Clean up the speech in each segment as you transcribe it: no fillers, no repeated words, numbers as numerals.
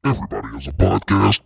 Everybody has a podcast.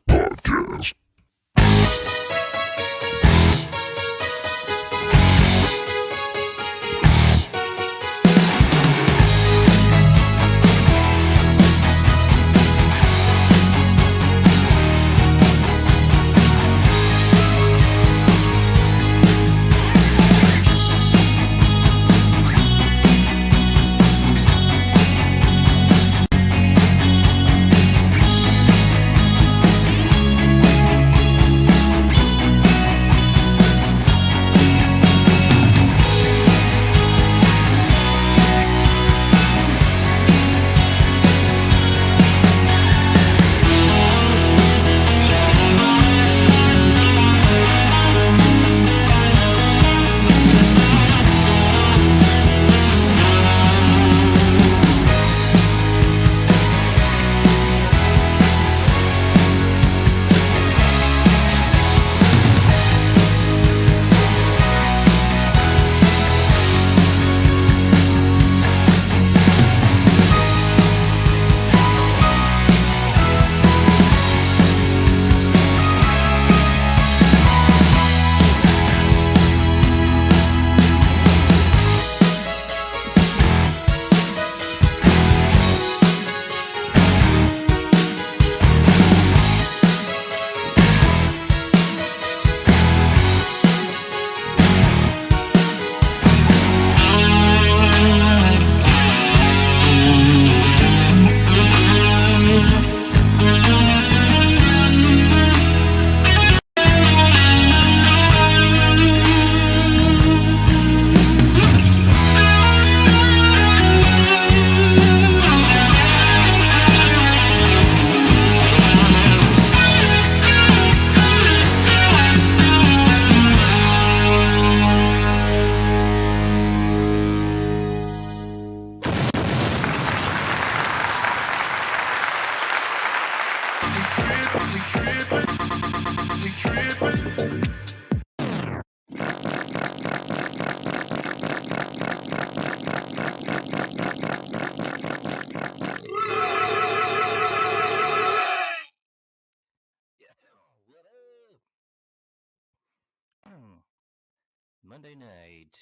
Monday night,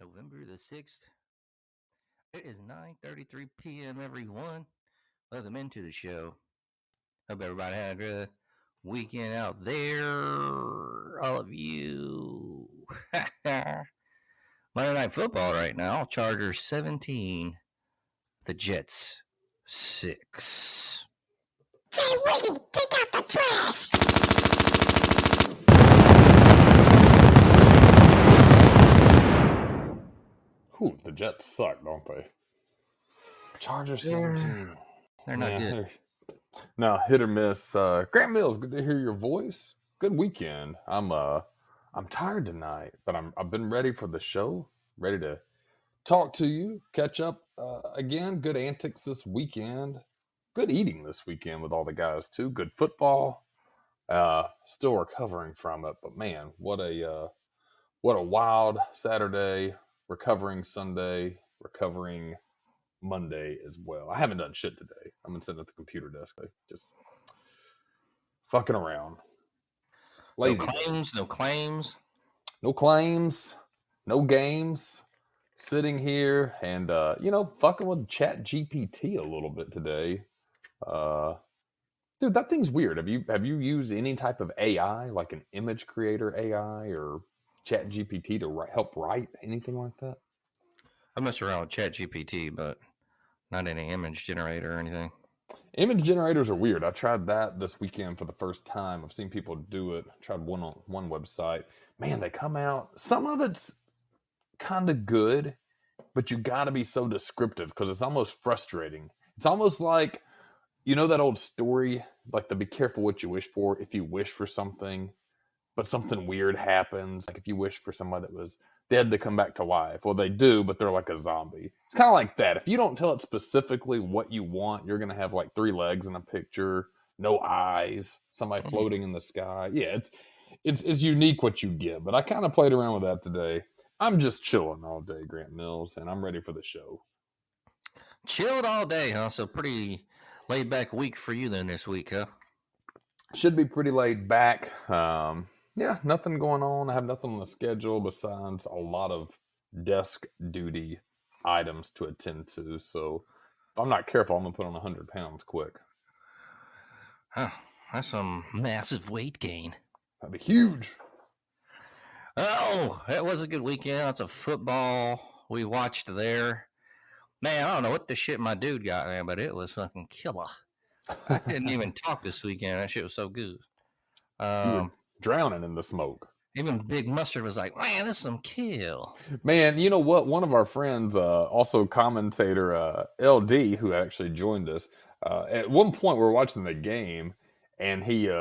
November the 6th. It is 9:33 p.m., everyone. Welcome into the show. Hope everybody had a good weekend out there. All of you. Monday Night Football right now. Chargers 17. The Jets 6. Jay Wiggy, take out the trash! Ooh, the Jets suck, don't they? Chargers 17. They're not good. No, hit or miss. Grant Mills, good to hear your voice. Good weekend. I'm tired tonight, but I've been ready for the show. Ready to talk to you, catch up again. Good antics this weekend. Good eating this weekend with all the guys too. Good football. Still recovering from it, but man, what a wild Saturday. Recovering Sunday, recovering Monday as well. I haven't done shit today. I've been sitting at the computer desk, just fucking around. Lazy. No claims. No games. Sitting here and fucking with Chat GPT a little bit today. Dude, that thing's weird. Have you used any type of AI, like an image creator AI or Chat GPT to help write anything like that? I messed around with Chat GPT, but not any image generator or anything. Image generators are weird. I tried that this weekend for the first time. I've seen people do it. I tried one on one website. Man, they come out. Some of it's kind of good, but you got to be so descriptive because it's almost frustrating. It's almost like, you know that old story, like the be careful what you wish for. If you wish for something, but something weird happens. Like if you wish for somebody that was dead to come back to life. Well, they do, but they're like a zombie. It's kind of like that. If you don't tell it specifically what you want, you're going to have like 3 legs in a picture, no eyes, somebody floating in the sky. Yeah, it's unique what you get. But I kind of played around with that today. I'm just chilling all day, Grant Mills, and I'm ready for the show. Chilled all day, huh? So pretty laid back week for you then this week, huh? Should be pretty laid back. Yeah, nothing going on. I have nothing on the schedule besides a lot of desk duty items to attend to. So if I'm not careful, I'm gonna put on 100 pounds quick. Huh, that's some massive weight gain. That'd be huge. Oh, that was a good weekend. Lots of football we watched there. Man, I don't know what the shit my dude got, man, but it was fucking killer. I couldn't even talk this weekend. That shit was so good. You were drowning in the smoke. Even Big Mustard was like, man, this is some kill. Man, you know what? One of our friends, also commentator LD, who actually joined us, at one point we were watching the game, and he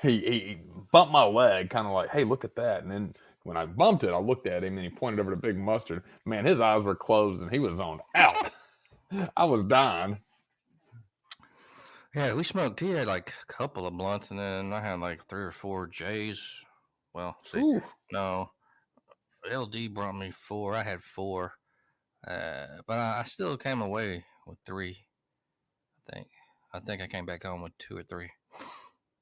he bumped my leg, kind of like, "Hey, look at that!" And then when I bumped it, I looked at him, and he pointed over to Big Mustard. Man, his eyes were closed, and he was zoned out. I was dying. Yeah, we smoked. He had like a couple of blunts, and then I had like 3 or 4 J's. Well, see, Ooh. no, LD brought me 4. I had 4, but I still came away with 3. I think I came back home with 2 or 3.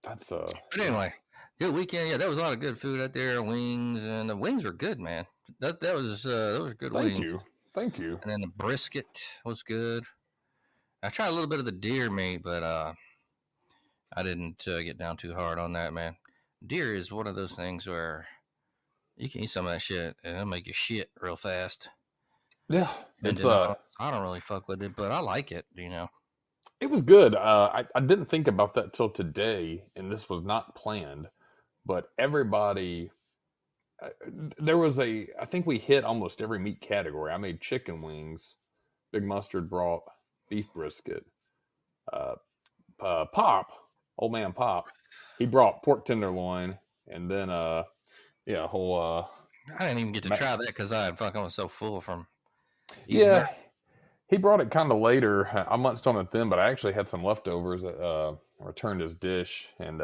That's But anyway, good weekend. Yeah, there was a lot of good food out there. Wings, and the wings were good, man. That was good wings. Thank you. And then the brisket was good. I tried a little bit of the deer meat, but I didn't get down too hard on that, man. Deer is one of those things where you can eat some of that shit and it'll make you shit real fast. Yeah, it's I don't really fuck with it, but I like it, you know. It was good. I didn't think about that till today, and this was not planned. But everybody, there was I think we hit almost every meat category. I made chicken wings. Big Mustard brought beef brisket. Pop, old man Pop, he brought pork tenderloin, and then yeah, a whole. I didn't even get to try that because I was so full from. Yeah, he brought it kind of later. I munched on it then, but I actually had some leftovers. Returned his dish and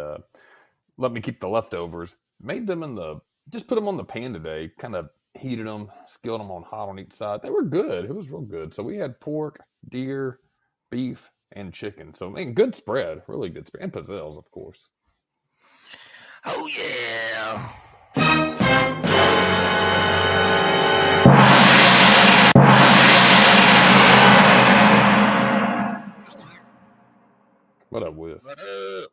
let me keep the leftovers. Made them just put them on the pan today. Kind of heated them, skilled them on hot on each side. They were good. It was real good. So we had pork, deer, beef, and chicken. So, man, good spread. Really good spread. And pizzelles, of course. Oh, yeah. What up, Whis? What up?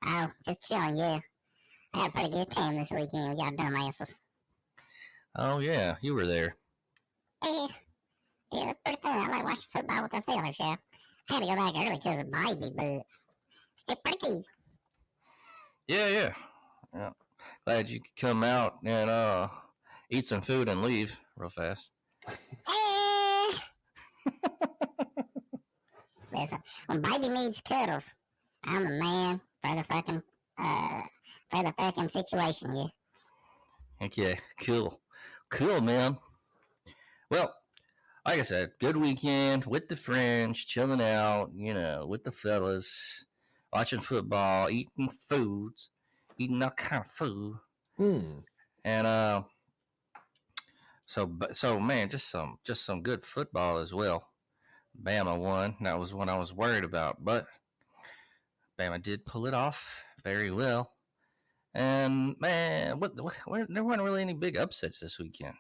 Oh, just chilling, yeah. I had a pretty good time this weekend. We got dumbasses. Oh, yeah. You were there. Yeah, that's pretty fun. I like watching football with the fellas, yeah. I had to go back early because of baby, but still pretty cool. Yeah. Glad you could come out and eat some food and leave real fast. Listen, when baby needs cuddles, I'm a man for the fucking situation, yeah. Okay, cool, man. Well, like I said, good weekend with the friends, chilling out, you know, with the fellas, watching football, eating all kind of food, and so man, just some good football as well. Bama won. That was what I was worried about, but Bama did pull it off very well. And man, there weren't really any big upsets this weekend.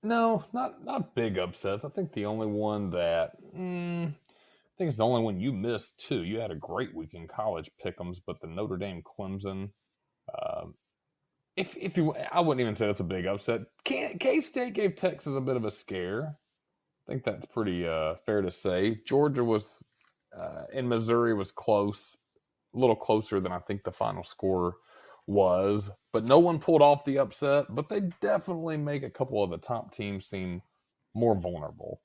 No, not big upsets. I think the only one that I think it's the only one you missed too. You had a great week in college pick'ems, but the Notre Dame Clemson. If you, I wouldn't even say that's a big upset. K-State gave Texas a bit of a scare. I think that's pretty fair to say. Georgia was in Missouri was close, a little closer than I think the final score was, but no one pulled off the upset. But they definitely make a couple of the top teams seem more vulnerable,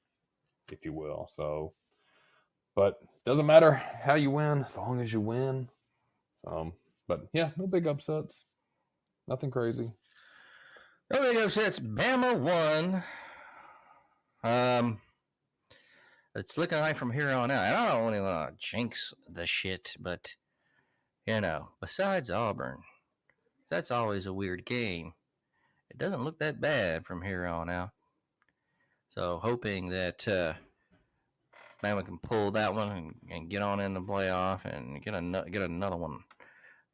if you will. So, but doesn't matter how you win as long as you win. So, but yeah, no big upsets, nothing crazy. No big upsets. Bama won. It's looking like from here on out. And I don't really want to jinx the shit, but you know, besides Auburn, that's always a weird game. It doesn't look that bad from here on out. So hoping that Bama can pull that one and get on in the playoff and get another one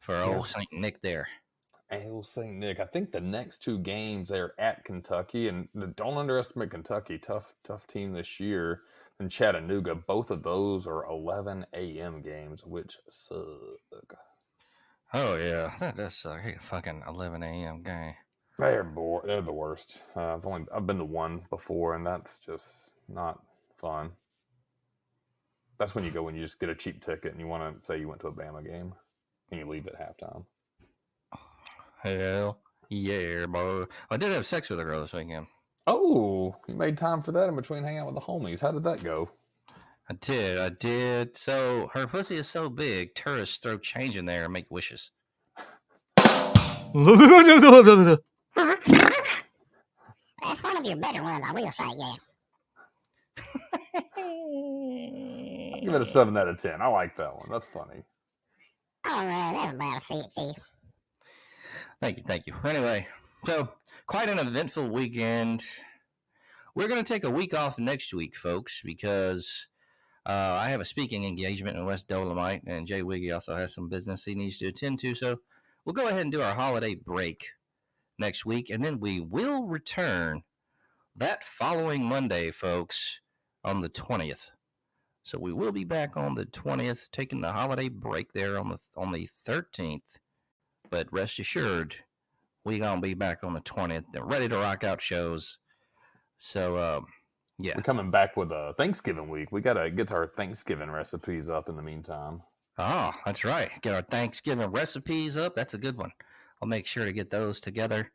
for old St. Nick there. Old St. Nick. I think the next two games they're at Kentucky, and don't underestimate Kentucky. Tough team this year. And Chattanooga. Both of those are 11 a.m. games, which suck. Oh yeah, that does suck. Hey, fucking 11 a.m. game. They're the worst. I've been to one before, and that's just not fun. That's when you just get a cheap ticket and you want to say you went to a Bama game, and you leave at halftime. Hell yeah, boy. I did have sex with a girl this weekend. Oh, you made time for that in between hanging out with the homies. How did that go? I did. So her pussy is so big, tourists throw change in there and make wishes. That's one of your better ones, I will say, yeah. I'll give it a 7 out of 10. I like that one. That's funny. Oh, never bad to see it, Chief. Thank you. Anyway, so quite an eventful weekend. We're going to take a week off next week, folks, because I have a speaking engagement in West Dolomite, and Jay Wiggy also has some business he needs to attend to. So we'll go ahead and do our holiday break next week, and then we will return that following Monday, folks, on the 20th. So we will be back on the 20th, taking the holiday break there on the 13th. But rest assured, we're going to be back on the 20th. They're ready to rock out shows. So, yeah. We're coming back with a Thanksgiving week. We got to get our Thanksgiving recipes up in the meantime. Oh, that's right. Get our Thanksgiving recipes up. That's a good one. I'll make sure to get those together.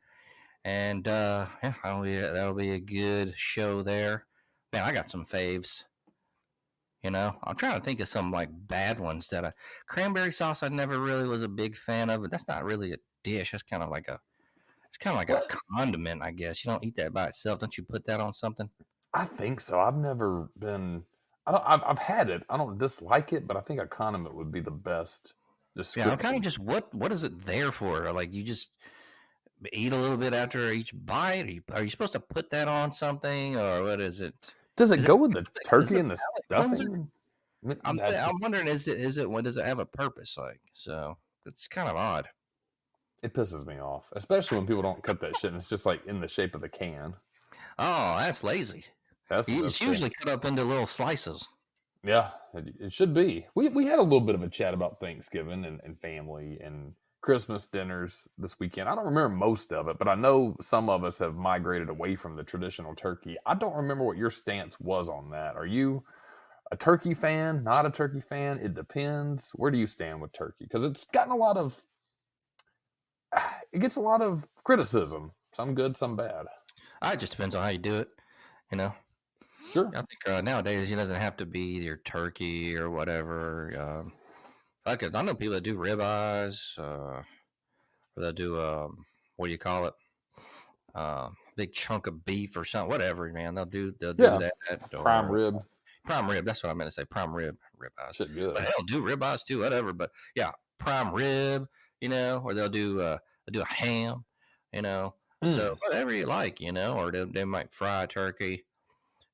And, that'll be a good show there. Man, I got some faves. You know, I'm trying to think of some like bad ones that cranberry sauce I never really was a big fan of. But that's not really a dish. That's kind of like a condiment, I guess. You don't eat that by itself. Don't you put that on something? I think so. I've never been. I've had it. I don't dislike it, but I think a condiment would be the best description. Yeah, I'm kind of just what is it there for? Like you just eat a little bit after each bite? Are you supposed to put that on something, or what is it? Does it go with the turkey and the stuffing? I'm wondering, is it? What does it have a purpose? Like, so it's kind of odd. It pisses me off, especially when people don't cut that shit and it's just like in the shape of the can. Oh, that's lazy. It's usually cut up into little slices. Yeah, it should be. We had a little bit of a chat about Thanksgiving and family and Christmas dinners this weekend. I don't remember most of it, but I know some of us have migrated away from the traditional turkey. I don't remember what your stance was on that. Are you a turkey fan, not a turkey fan? It depends. Where do you stand with turkey? Because it's gotten it gets a lot of criticism. Some good, some bad. It just depends on how you do it, you know? Sure. I think nowadays it doesn't have to be your turkey or whatever. I know people that do ribeyes, or they'll do what do you call it? Big chunk of beef or something, whatever, man. They'll do that. Prime rib. Prime rib. That's what I meant to say. Prime ribeyes. Shit good. But hell, do ribeyes too, whatever. But yeah, prime rib, you know, or they'll do a ham, you know. So whatever you like, you know, or they might fry turkey.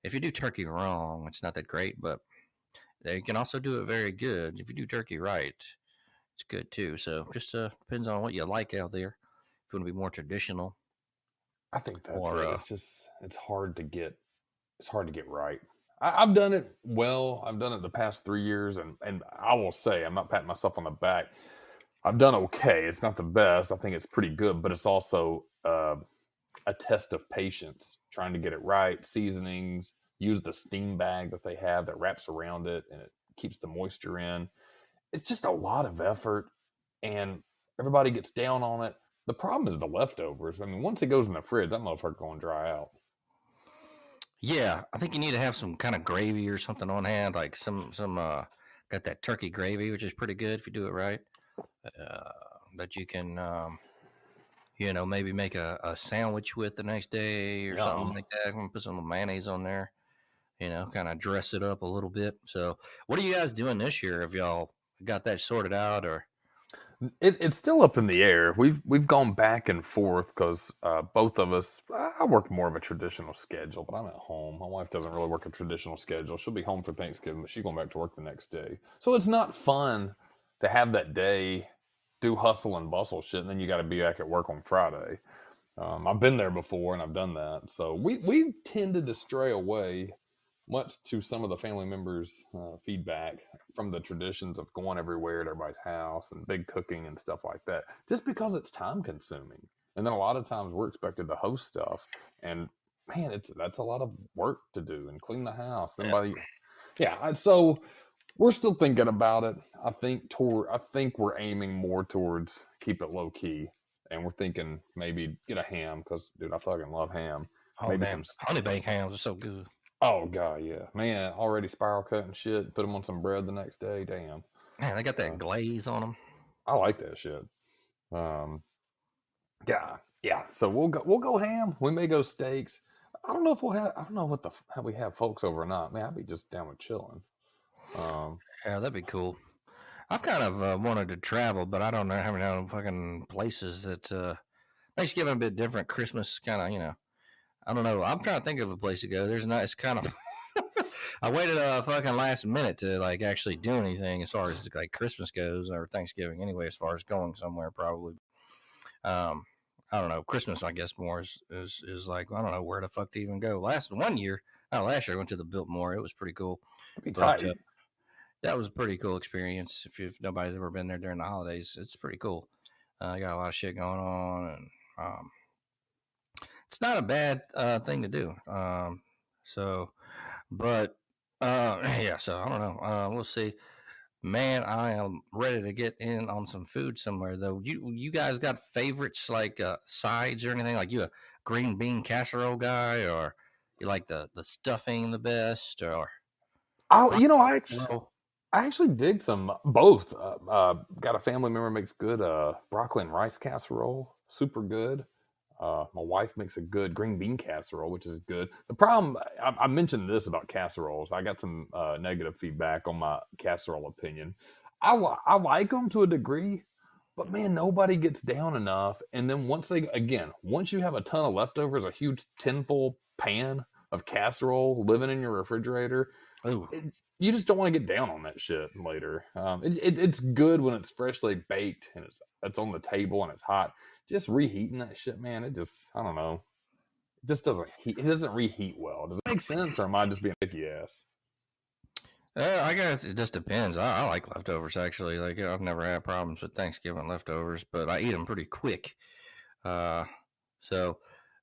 If you do turkey wrong, it's not that great, but they can also do it very good. If you do turkey right, it's good too. So just depends on what you like out there. If you want to be more traditional, I think that's it. It's hard to get. It's hard to get right. I've done it well. I've done it the past 3 years, and I will say I'm not patting myself on the back. I've done okay. It's not the best. I think it's pretty good, but it's also a test of patience, trying to get it right. Seasonings, use the steam bag that they have that wraps around it and it keeps the moisture in. It's just a lot of effort, and everybody gets down on it. The problem is the leftovers. I mean, once it goes in the fridge, that motherfucker's going to dry out. Yeah, I think you need to have some kind of gravy or something on hand, like some got that turkey gravy, which is pretty good if you do it right. That you can, you know, maybe make a sandwich with the next day or something like that. I'm gonna put some mayonnaise on there, you know, kind of dress it up a little bit. So, what are you guys doing this year? Have y'all got that sorted out or? It's still up in the air. We've gone back and forth because both of us. I work more of a traditional schedule, but I'm at home. My wife doesn't really work a traditional schedule. She'll be home for Thanksgiving, but she's going back to work the next day. So it's not fun to have that day, do hustle and bustle shit, and then you got to be back at work on Friday. I've been there before and I've done that. So we tended to stray away, much to some of the family members' feedback, from the traditions of going everywhere at everybody's house and big cooking and stuff like that, just because it's time consuming. And then a lot of times we're expected to host stuff, and man, that's a lot of work to do and clean the house. Then so we're still thinking about it. I think we're aiming more towards keep it low key, and we're thinking maybe get a ham because, dude, I fucking love ham. Oh, Maybe damn. Honey baked hams are so good. Oh god, yeah, man, already spiral cut and shit. Put them on some bread the next day. Damn, Man, they got that glaze on them. I like that shit. Yeah. So we'll go ham. We may go steaks. I don't know if we'll have. I don't know how we have folks over or not. Man, I'd be just down with chilling. Yeah, that'd be cool. I've kind of wanted to travel, but I don't know how many fucking places that Thanksgiving a bit different. Christmas kind of, I don't know. I'm trying to think of a place to go. There's not. It's kind of. I waited a fucking last minute to like actually do anything as far as like Christmas goes or Thanksgiving anyway. As far as going somewhere, probably. I don't know. Christmas, I guess, more is like I don't know where the fuck to even go. Last year I went to the Biltmore. It was pretty cool. But, that was a pretty cool experience. If nobody's ever been there during the holidays, it's pretty cool. I got a lot of shit going on, and it's not a bad thing to do. So I don't know. We'll see. Man, I am ready to get in on some food somewhere though. You guys got favorites like sides or anything? Like you a green bean casserole guy, or you like the stuffing the best, or I actually dig some both. Got a family member makes good broccoli and rice casserole, super good. My wife makes a good green bean casserole, which is good. The problem, I mentioned this about casseroles. I got some negative feedback on my casserole opinion. I like them to a degree, but man, nobody gets down enough. And then once you have a ton of leftovers, a huge tinfoil pan of casserole living in your refrigerator, you just don't want to get down on that shit later. It's good when it's freshly baked and it's on the table and it's hot. Just reheating that shit, man, I don't know. It just doesn't it doesn't reheat well. Does it make sense, or am I just being a picky ass? I guess it just depends. I like leftovers, actually. Like, I've never had problems with Thanksgiving leftovers, but I eat them pretty quick. So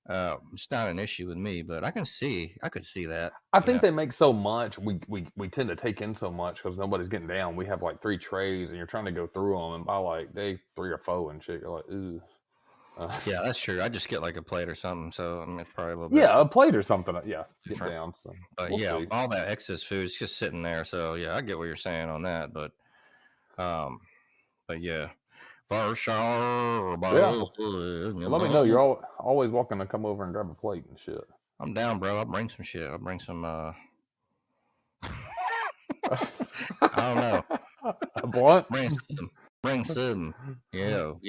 it's not an issue with me, but I could see that. I think they make so much. We tend to take in so much because nobody's getting down. We have like 3 trays, and you're trying to go through them, and by like day 3 or 4 and shit, you're like, ooh. Yeah, that's true. I just get like a plate or something, so I mean, it's probably a little bit. Yeah, a plate or something. Yeah, get down. So, but we'll see. All that excess food is just sitting there. So yeah, I get what you're saying on that. But yeah, for sure. Yeah. Let me know. You're always welcome to come over and grab a plate and shit. I'm down, bro. I'll bring some shit. I'll bring some. I don't know. A blunt. Bring some. Yo.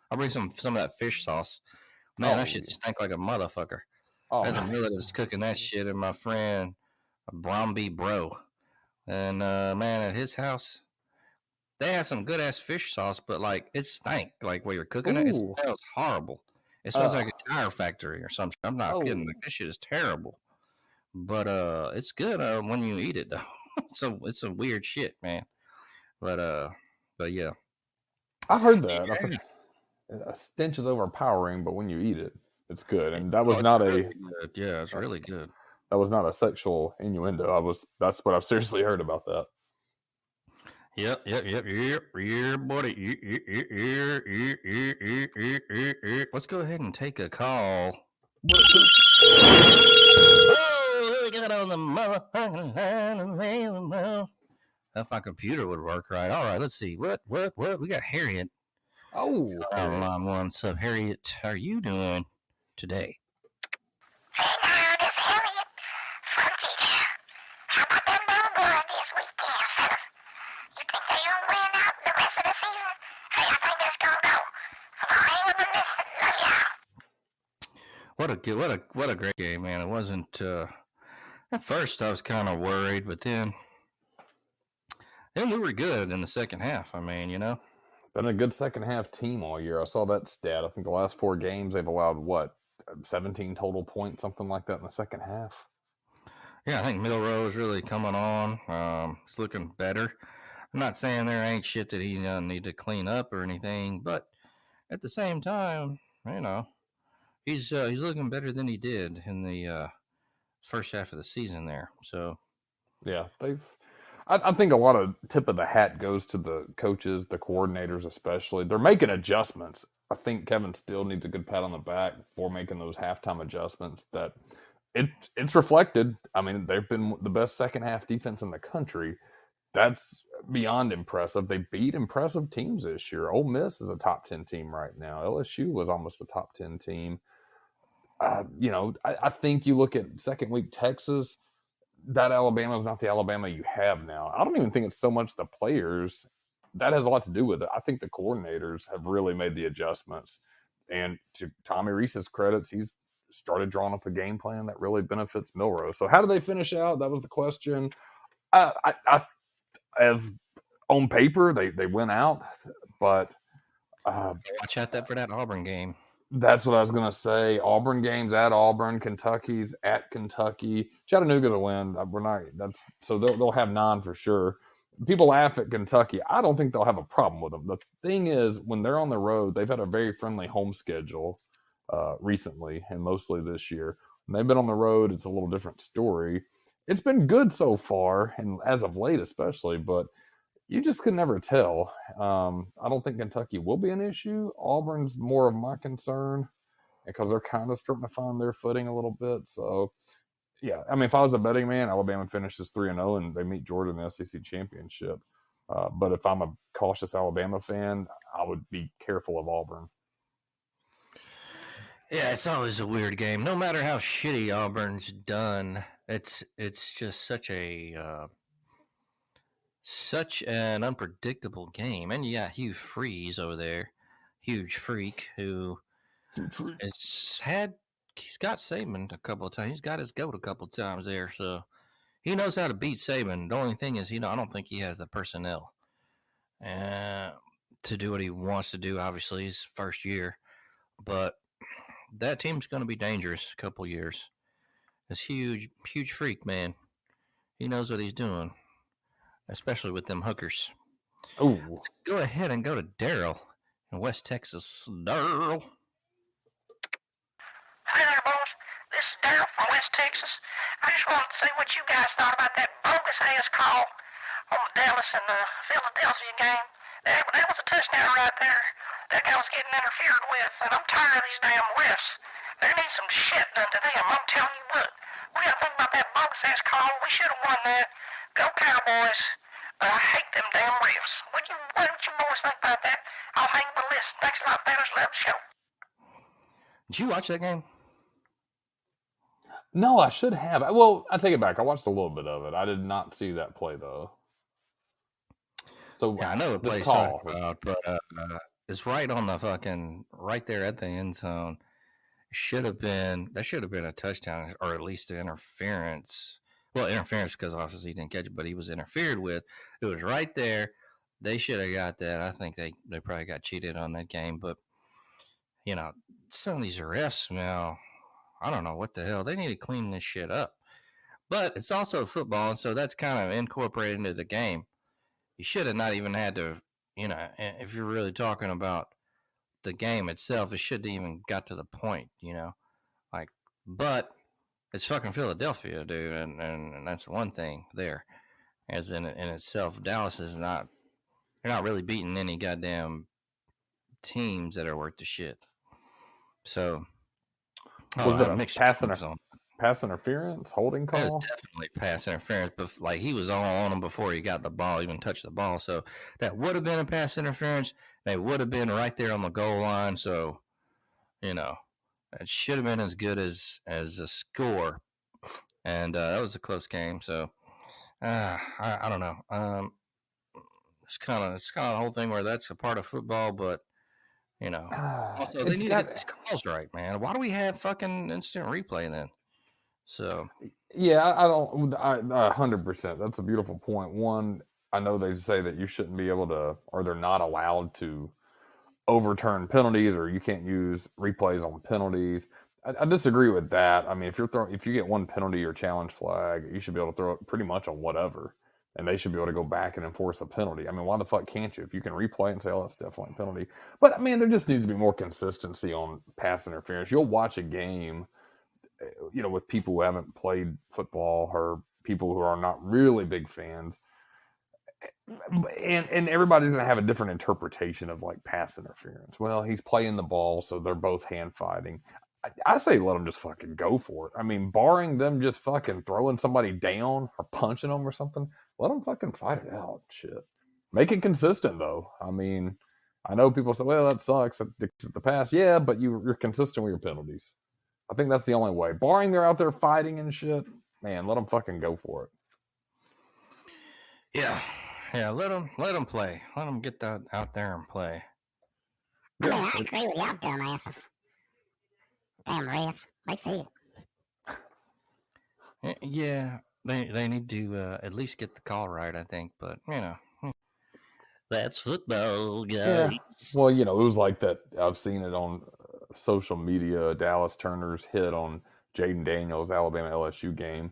I'll bring some of that fish sauce. Man, that shit stank like a motherfucker. There's a relatives cooking that shit, and my friend Bromby Bro, and man, at his house, they had some good ass fish sauce, but like it stank. Like while you're cooking it smells horrible. It smells like a tire factory or something. I'm not kidding. Like, this shit is terrible, but it's good when you eat it though. So it's some weird shit, man. But yeah. I heard that. I think a stench is overpowering, but when you eat it, it's good. And that was not really good. Yeah, it's really good. That was not a sexual innuendo. That's what I've seriously heard about that. Yep, buddy. Let's go ahead and take a call. Oh, we got on the motherfucking line. If my computer would work right. All right, let's see. What? We got Harriet. Oh, line one. What's up, Harriet? How are you doing today? Hey, now, this Harriet from T-Town. How about them Bulldogs this weekend, fellas? You think they gonna win out the rest of the season? Hey, I think this What a great game, man! It wasn't. At first, I was kind of worried, but then we were good in the second half. I mean, Been a good second half team all year. I saw that stat. I think the last 4 games they've allowed 17 total points, something like that in the second half. Yeah, I think Moulin Rouge is really coming on. It's looking better. I'm not saying there ain't shit that he doesn't need to clean up or anything, but at the same time, he's looking better than he did in the first half of the season there. So Yeah, I think a lot of tip of the hat goes to the coaches, the coordinators especially. They're making adjustments. I think Kevin Steele needs a good pat on the back for making those halftime adjustments. That it's reflected. I mean, they've been the best second half defense in the country. That's beyond impressive. They beat impressive teams this year. Ole Miss is a top 10 team right now. LSU was almost a top 10 team. I think you look at second week Texas, that Alabama is not the Alabama you have now. I don't even think it's so much the players. That has a lot to do with it. I think the coordinators have really made the adjustments. And to Tommy Reese's credits, he's started drawing up a game plan that really benefits Milrose. So how do they finish out? That was the question. As on paper, they went out, but watch out for that Auburn game. That's what I was going to say. Auburn games at Auburn, Kentucky's at Kentucky. Chattanooga's a win. We're not. So they'll have 9 for sure. People laugh at Kentucky. I don't think they'll have a problem with them. The thing is, when they're on the road, they've had a very friendly home schedule recently and mostly this year. When they've been on the road, it's a little different story. It's been good so far, and as of late especially, but you just can never tell. I don't think Kentucky will be an issue. Auburn's more of my concern because they're kind of starting to find their footing a little bit. So, yeah, I mean, if I was a betting man, Alabama finishes 3-0 and they meet Georgia in the SEC championship. But if I'm a cautious Alabama fan, I would be careful of Auburn. Yeah, it's always a weird game. No matter how shitty Auburn's done, it's just such an unpredictable game. And you got Hugh Freeze over there, huge freak who he's got Saban a couple of times. He's got his goat a couple of times there, so he knows how to beat Saban. The only thing is, I don't think he has the personnel to do what he wants to do. Obviously, his first year, but that team's going to be dangerous a couple years. This huge freak, man. He knows what he's doing, especially with them hookers. Oh, Go ahead and go to Daryl in West Texas. Daryl. Hi there, boss. This is Daryl from West Texas. I just wanted to say what you guys thought about that bogus-ass call on the Dallas and the Philadelphia game. That was a touchdown right there. That guy was getting interfered with, and I'm tired of these damn refs. There needs some shit done to them. I'm telling you what. We gotta think about that bogus-ass call. We should have won that. Go Cowboys. I hate them damn refs. What do you boys think about that? I'll hang the list. Thanks a lot, fellas. Love the show. Did you watch that game? no, I should have. Well, I take it back. I watched a little bit of it. I did not see that play, though. So Yeah, I know the this play call about, but it's right on the fucking right there at the end zone. That should have been a touchdown or at least an interference. Well, interference because obviously he didn't catch it, but he was interfered with. It was right there. They should have got that. I think they probably got cheated on that game, but some of these refs now, I don't know what the hell. They need to clean this shit up. But it's also football, and so that's kind of incorporated into the game. You should have not even had to, if you're really talking about the game itself, it shouldn't even got to the point, but it's fucking Philadelphia, dude, and that's one thing there. As in itself, Dallas is not, they're not really beating any goddamn teams that are worth the shit. So, was that a pass interference, holding call? It was definitely pass interference, but he was all on him before he got the ball, even touched the ball. So that would have been a pass interference. They would have been right there on the goal line. So, it should have been as good as a score. And that was a close game. So I don't know. It's kind of the whole thing where that's a part of football, but You know. Also, they It's need to got get these calls right, man. Why do we have fucking instant replay then? So yeah, I don't. 100%. That's a beautiful point. One, I know they say that you shouldn't be able to, or they're not allowed to overturn penalties, or you can't use replays on penalties. I disagree with that. I mean, if you get one penalty or challenge flag, you should be able to throw it pretty much on whatever, and they should be able to go back and enforce a penalty. I mean, why the fuck can't you? If you can replay it and say, "Oh, that's definitely a penalty," but I mean, there just needs to be more consistency on pass interference. You'll watch a game, with people who haven't played football or people who are not really big fans, and everybody's going to have a different interpretation of like pass interference. Well, he's playing the ball, so they're both hand fighting. I say let them just fucking go for it. I mean, barring them just fucking throwing somebody down or punching them or something, let them fucking fight it out. Shit. Make it consistent, though. I mean, I know people say, well, that sucks. It's the pass. Yeah, but you're consistent with your penalties. I think that's the only way. Barring they're out there fighting and shit, man, let them fucking go for it. yeah, let them play. Let them get that out there and play. I mean, I agree with y'all dumbasses. Damn refs. They see it. Yeah, they need to at least get the call right, I think. But that's football, guys. Yeah. Well, it was like that. I've seen it on social media. Dallas Turner's hit on Jaden Daniels' Alabama LSU game.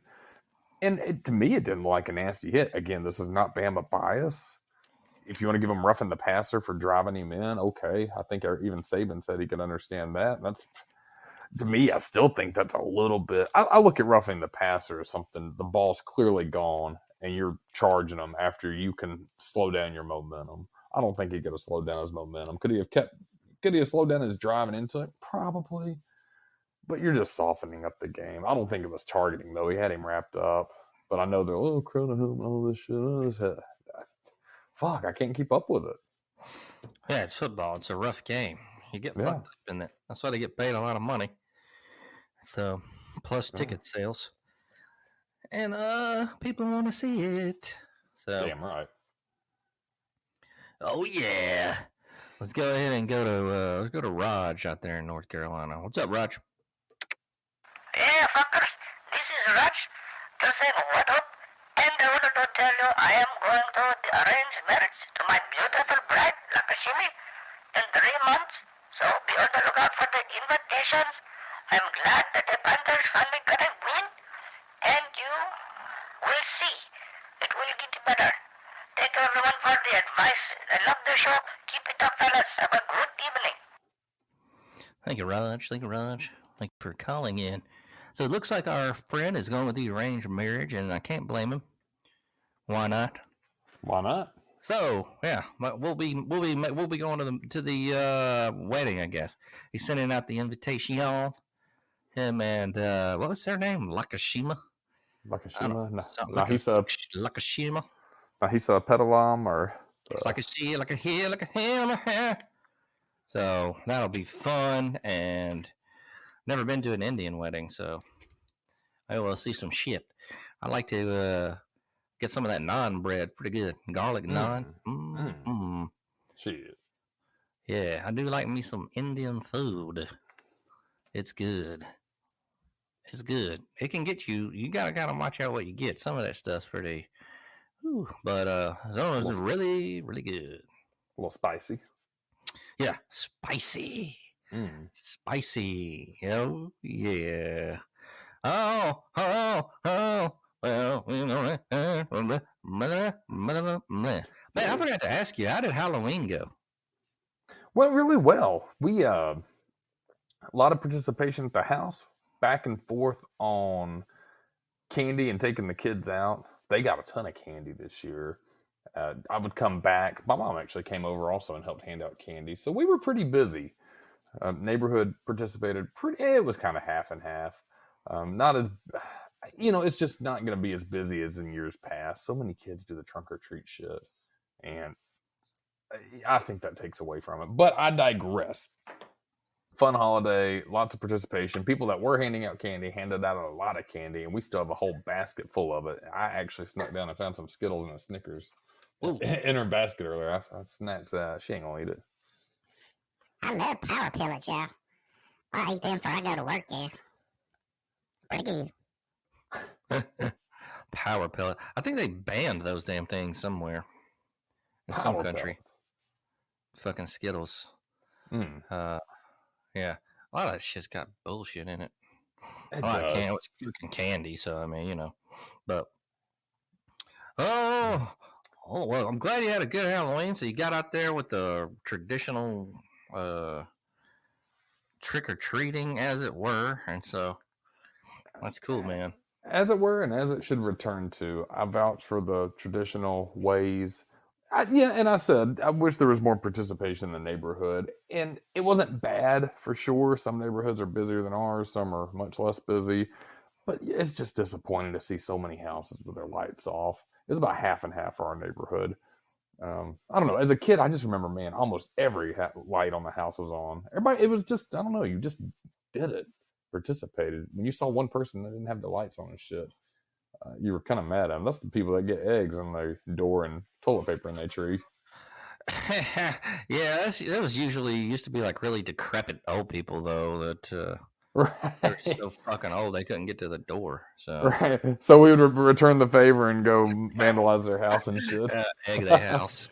And to me, it didn't look like a nasty hit. Again, this is not Bama bias. If you want to give him roughing the passer for driving him in, okay. I think even Saban said he could understand that. That's, to me, I still think that's a little bit. I look at roughing the passer as something, the ball's clearly gone, and you're charging him after you can slow down your momentum. I don't think he could have slowed down his momentum. Could he have slowed down his driving into it? Probably. But you're just softening up the game. I don't think it was targeting, though. He had him wrapped up. But I know they're, crowd of him and all this shit. Fuck, I can't keep up with it. Yeah, it's football. It's a rough game. You get Yeah. fucked up in it. That's why they get paid a lot of money. So, plus ticket sales. And people want to see it. So, Damn right. oh yeah. Let's go ahead and let's go to Raj out there in North Carolina. What's up, Raj? Yeah, fuckers, this is Raj. Just saying what up. And I wanted to tell you I am going to arrange marriage to my beautiful bride, Lakashimi, in 3 months. So be on the lookout for the invitations. I'm glad that the Panthers finally got a win. And you will see. It will get better. Thank you everyone for the advice. I love the show. Keep it up, fellas. Have a good evening. Thank you, Raj. Thank you for calling in. So it looks like our friend is going with the arranged marriage, and I can't blame him. Why not? Why not? So yeah, we'll be going to the wedding, I guess. He's sending out the invitation. Him and what was their name? Lakashima. Lakashima? Lakashima. Nahisa Pedalam or Like a hair. So that'll be fun, and never been to an Indian wedding, so I will see some shit. I like to get some of that naan bread, pretty good. Garlic naan. Shit. Yeah, I do like me some Indian food. It's good. It's good. It can get you. You gotta watch out what you get. Some of that stuff's pretty. But as long as it's really, really good. A little spicy. Yeah, spicy. Spicy. Oh, yeah. Oh. Well, man, I forgot to ask you, how did Halloween go? Went really well. We a lot of participation at the house, back and forth on candy and taking the kids out. They got a ton of candy this year. I would come back. My mom actually came over also and helped hand out candy. So we were pretty busy. Neighborhood participated pretty. It was kind of half and half. Not as, it's just not going to be as busy as in years past. So many kids do the trunk or treat shit. And I think that takes away from it. But I digress. Fun holiday, lots of participation. People that were handing out candy handed out a lot of candy, and we still have a whole basket full of it. I actually snuck down and found some Skittles and a Snickers in her basket earlier. I snatched that. She ain't gonna eat it. I love power pellets, y'all. I eat them before I go to work, yeah. Pretty good. Power pellet. I think they banned those damn things somewhere in some Power country. pellets. Fucking Skittles. Mm, Yeah. A lot of that shit's got bullshit in it. it I does. can't. It's freaking candy, so I mean, you know. But oh well, I'm glad you had a good Halloween. So you got out there with the traditional trick or treating, as it were, and so that's cool, man. As it were, and as it should return to. I vouch for the traditional ways. And I said, I wish there was more participation in the neighborhood. And it wasn't bad for sure. Some neighborhoods are busier than ours, some are much less busy. But it's just disappointing to see so many houses with their lights off. It was about half and half for our neighborhood. I don't know. As a kid, I just remember, man, almost every light on the house was on. Everybody, it was just, I don't know, you just did it, participated. When you saw one person that didn't have the lights on and shit, you were kind of mad at them. That's the people that get eggs in their door and toilet paper in their tree. Yeah, that was usually used to be like really decrepit old people though that Right. they're so fucking old they couldn't get to the door. So Right. So we would return the favor and go vandalize their house and shit. egg their house.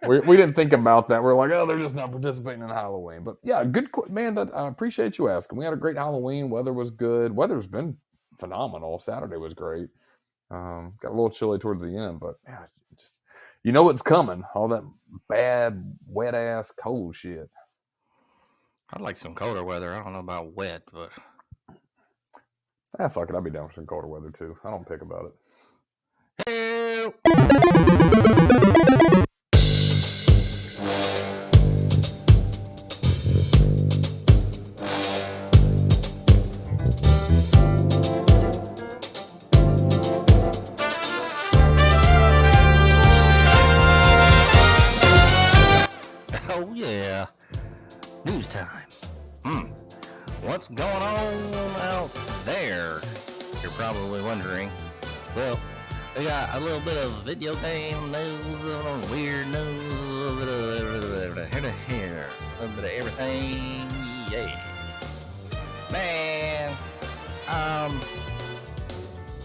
We didn't think about that. We're like, oh, they're just not participating in Halloween. But yeah, good man. I appreciate you asking. We had a great Halloween. Weather was good. Weather's been phenomenal. Saturday was great. Got a little chilly towards the end, but yeah, just you know what's coming. All that bad, wet ass, cold shit. I'd like some colder weather. I don't know about wet, but Fuck it. I'd be down for some colder weather too. I don't pick about it. help. Oh yeah, news time. What's going on out there? You're probably wondering. Well, we got a little bit of video game news, a little weird news, a little bit of here to here, a little bit of everything. Yeah, man.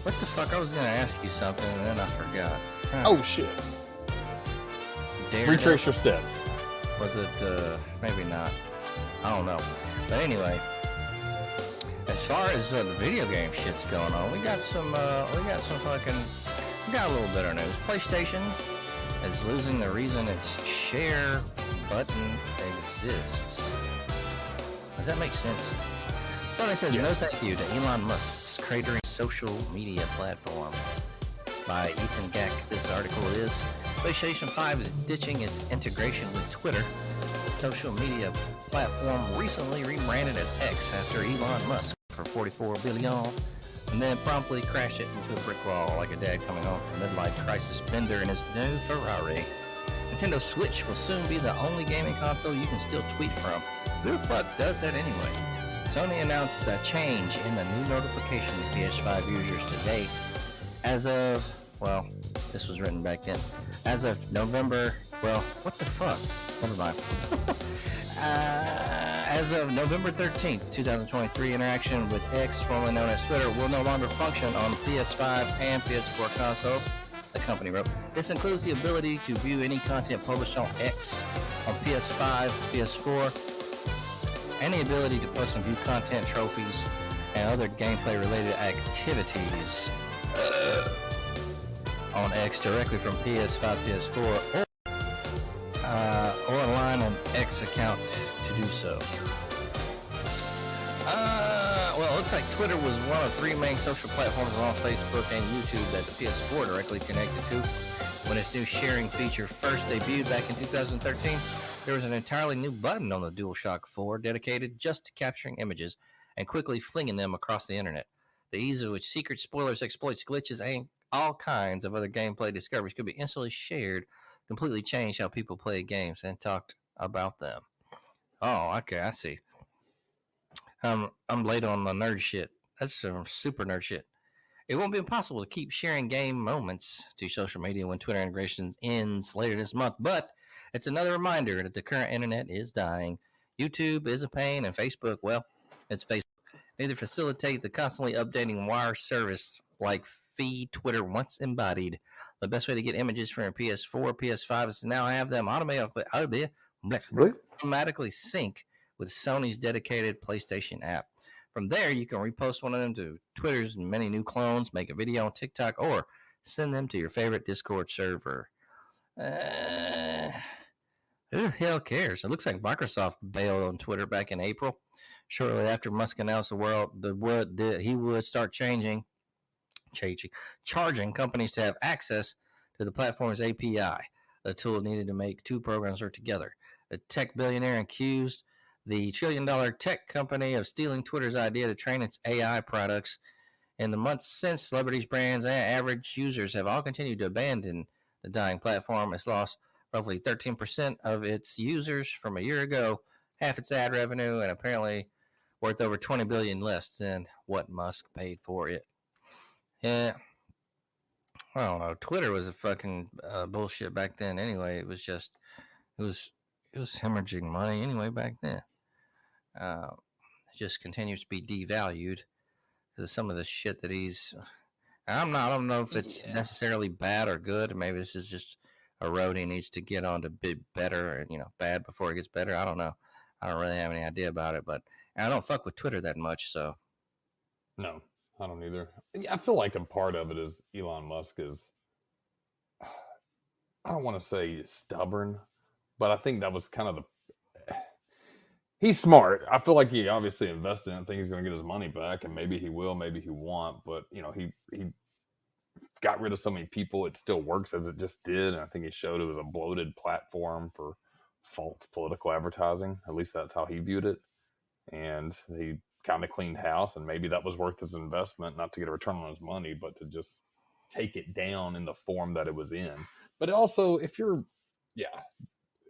What the fuck? I was gonna ask you something and then I forgot. Oh shit. Daredevil? Retrace your steps. Was it, maybe not. I don't know. But anyway, as far as the video game shit's going on, we got a little bit of news. PlayStation is losing the reason its share button exists. Does that make sense? Sony says no thank you to Elon Musk's cratering social media platform. By Ethan Gack, this article is PlayStation 5 is ditching its integration with Twitter. The social media platform recently rebranded as X after Elon Musk for $44 billion and then promptly crashed it into a brick wall like a dad coming home from a midlife crisis bender in his new Ferrari. Nintendo Switch will soon be the only gaming console you can still tweet from. Who the fuck does that anyway? Sony announced a change in the new notification to PS5 users today. As of, well, this was written back then. As of November, well, what the fuck? Never mind. As of November 13th, 2023, interaction with X, formerly known as Twitter, will no longer function on PS5 and PS4 consoles, the company wrote. This includes the ability to view any content published on X, on PS5, PS4, and the ability to post and view content, trophies, and other gameplay-related activities on X directly from PS5, PS4, or online on X account to do so. Well, it looks like Twitter was one of three main social platforms along Facebook and YouTube that the PS4 directly connected to. When its new sharing feature first debuted back in 2013, there was an entirely new button on the DualShock 4 dedicated just to capturing images and quickly flinging them across the internet. The ease of which secrets, spoilers, exploits, glitches, and all kinds of other gameplay discoveries could be instantly shared completely changed how people play games and talked about them. Oh, okay, I see. I'm late on the nerd shit. That's some super nerd shit. It won't be impossible to keep sharing game moments to social media when Twitter integration ends later this month, but It's another reminder that the current internet is dying. YouTube is a pain, and Facebook, well, it's Facebook. Neither facilitate the constantly updating wire service like feed Twitter once embodied. The best way to get images from your PS4, PS5 is to now have them automatically sync with Sony's dedicated PlayStation app. From there, you can repost one of them to Twitter's many new clones, make a video on TikTok, or send them to your favorite Discord server. Who the hell cares? It looks like Microsoft bailed on Twitter back in April, shortly after Musk announced he would start charging companies to have access to the platform's API, a tool needed to make two programs work together. A tech billionaire accused the trillion-dollar tech company of stealing Twitter's idea to train its AI products. In the months since, celebrities, brands, and average users have all continued to abandon the dying platform. It's lost roughly 13% of its users from a year ago, half its ad revenue, and apparently worth over $20 billion less than what Musk paid for it. Yeah, I don't know. Twitter was a fucking bullshit back then. Anyway, it was hemorrhaging money anyway back then. It just continues to be devalued because of some of the shit that he's. I don't know if it's necessarily bad or good. Maybe this is just a road he needs to get on to be better, and bad before it gets better. I don't know. I don't really have any idea about it, but I don't fuck with Twitter that much, so. No, I don't either. I feel like a part of it is Elon Musk is, I don't want to say stubborn, but I think that was kind of he's smart. I feel like he obviously invested in it. I think he's going to get his money back, and maybe he will, maybe he won't, but he got rid of so many people. It still works as it just did, and I think he showed it was a bloated platform for false political advertising. At least that's how he viewed it, and he kind of cleaned house, and maybe that was worth his investment, not to get a return on his money, but to just take it down in the form that it was in. But also, if you're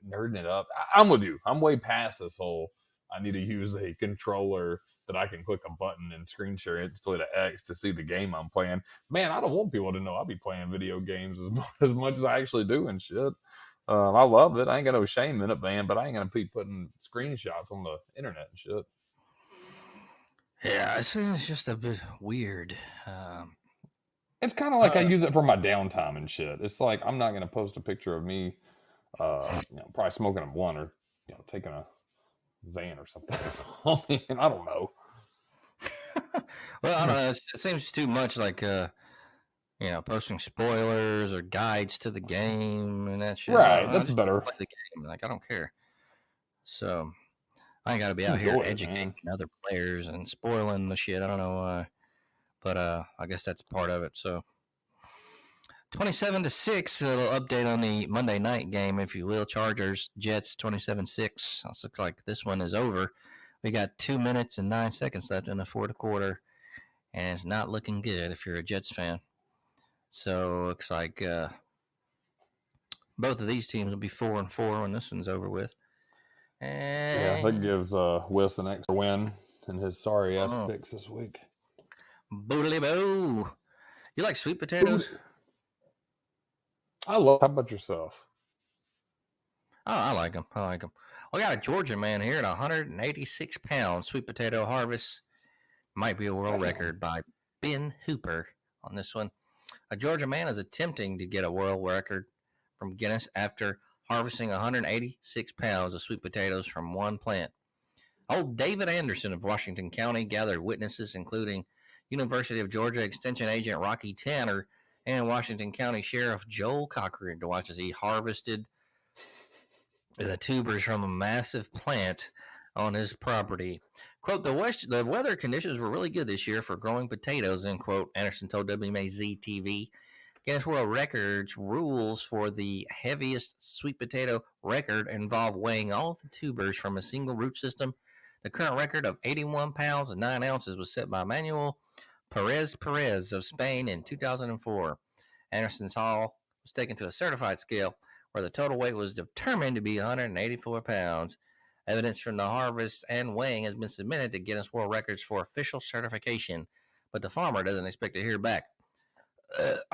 nerding it up, I'm with you. I'm way past this whole I need to use a controller that I can click a button and screen share instantly to X to see the game I'm playing. Man, I don't want people to know I'll be playing video games as much as I actually do and shit. I love it. I ain't got no shame in it, man, but I ain't going to be putting screenshots on the internet and shit. Yeah, it's just a bit weird. It's kind of like I use it for my downtime and shit. It's like I'm not going to post a picture of me probably smoking a blunt or taking a Zan or something. I don't know. Well, I don't know. It seems too much like posting spoilers or guides to the game and that shit. Right, that's better. Play the game. Like, I don't care. So I ain't got to be out here educating other players and spoiling the shit. I don't know why, but I guess that's part of it. So 27-6, a little update on the Monday night game, if you will. Chargers, Jets, 27-6. It looks like this one is over. We got 2 minutes and 9 seconds left in the fourth quarter, and it's not looking good if you're a Jets fan. So looks like both of these teams will be 4-4 when this one's over with. And that gives Whis an extra win in his sorry-ass picks this week. Boodly-boo. You like sweet potatoes? I love. How about yourself? Oh, I like them. We got a Georgia man here at 186 pounds. Sweet potato harvest might be a world record by Ben Hooper on this one. A Georgia man is attempting to get a world record from Guinness after harvesting 186 pounds of sweet potatoes from one plant. Old David Anderson of Washington County gathered witnesses, including University of Georgia Extension Agent Rocky Tanner and Washington County Sheriff Joel Cochran, to watch as he harvested the tubers from a massive plant on his property. Quote, the weather conditions were really good this year for growing potatoes, end quote, Anderson told WMAZ-TV. Guinness World Records rules for the heaviest sweet potato record involve weighing all the tubers from a single root system. The current record of 81 pounds and 9 ounces was set by Manuel Perez of Spain in 2004. Anderson's haul was taken to a certified scale where the total weight was determined to be 184 pounds. Evidence from the harvest and weighing has been submitted to Guinness World Records for official certification, but the farmer doesn't expect to hear back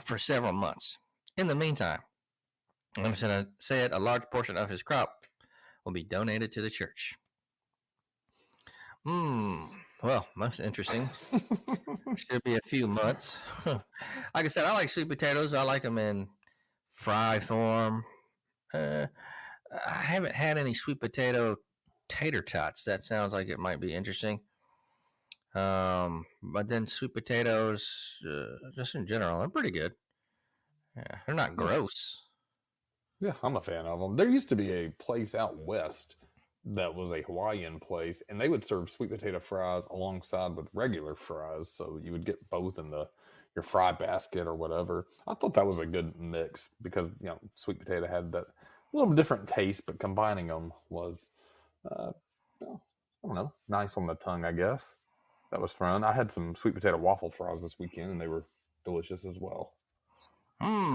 for several months. In the meantime, I'm going to say it, a large portion of his crop will be donated to the church. Well, that's interesting. Should be a few months. Like I said, I like sweet potatoes. I like them in fry form. I haven't had any sweet potato tater tots. That sounds like it might be interesting. But then sweet potatoes, just in general, are pretty good. Yeah, they're not gross. Yeah, I'm a fan of them. There used to be a place out west that was a Hawaiian place, and they would serve sweet potato fries alongside with regular fries, so you would get both in your fry basket or whatever. I thought that was a good mix because sweet potato had that little different taste, but combining them was, I don't know, nice on the tongue, I guess. That was fun. I had some sweet potato waffle fries this weekend, and they were delicious as well.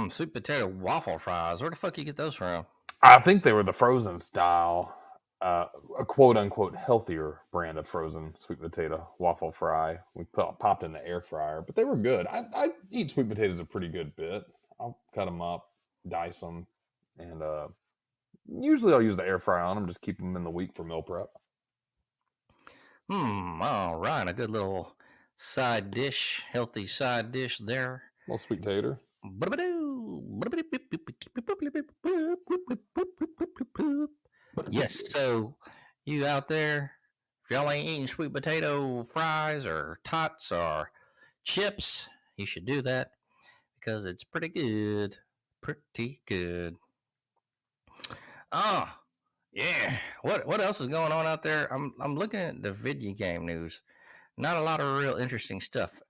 Sweet potato waffle fries. Where the fuck you get those from? I think they were the frozen style, a quote unquote healthier brand of frozen sweet potato waffle fry. We popped in the air fryer, but they were good. I eat sweet potatoes a pretty good bit. I'll cut them up, dice them, and usually I'll use the air fryer on them. Just keep them in the week for meal prep. All right, a good little side dish, healthy side dish there. A little sweet tater. Yes, so you out there, if y'all ain't eating sweet potato fries or tots or chips, you should do that because it's pretty good. Pretty good. Oh, yeah. What else is going on out there? I'm looking at the video game news. Not a lot of real interesting stuff.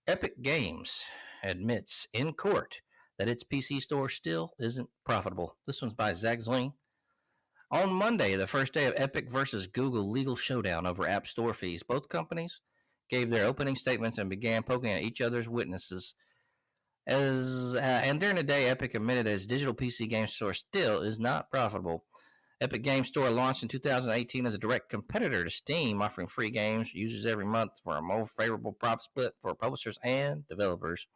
Epic Games admits in court that its PC store still isn't profitable. This one's by Zach Zwing. On Monday, the first day of Epic versus Google legal showdown over App Store fees, both companies gave their opening statements and began poking at each other's witnesses. And during the day, Epic admitted its digital PC game store still is not profitable. Epic Game Store launched in 2018 as a direct competitor to Steam, offering free games to users every month for a more favorable profit split for publishers and developers.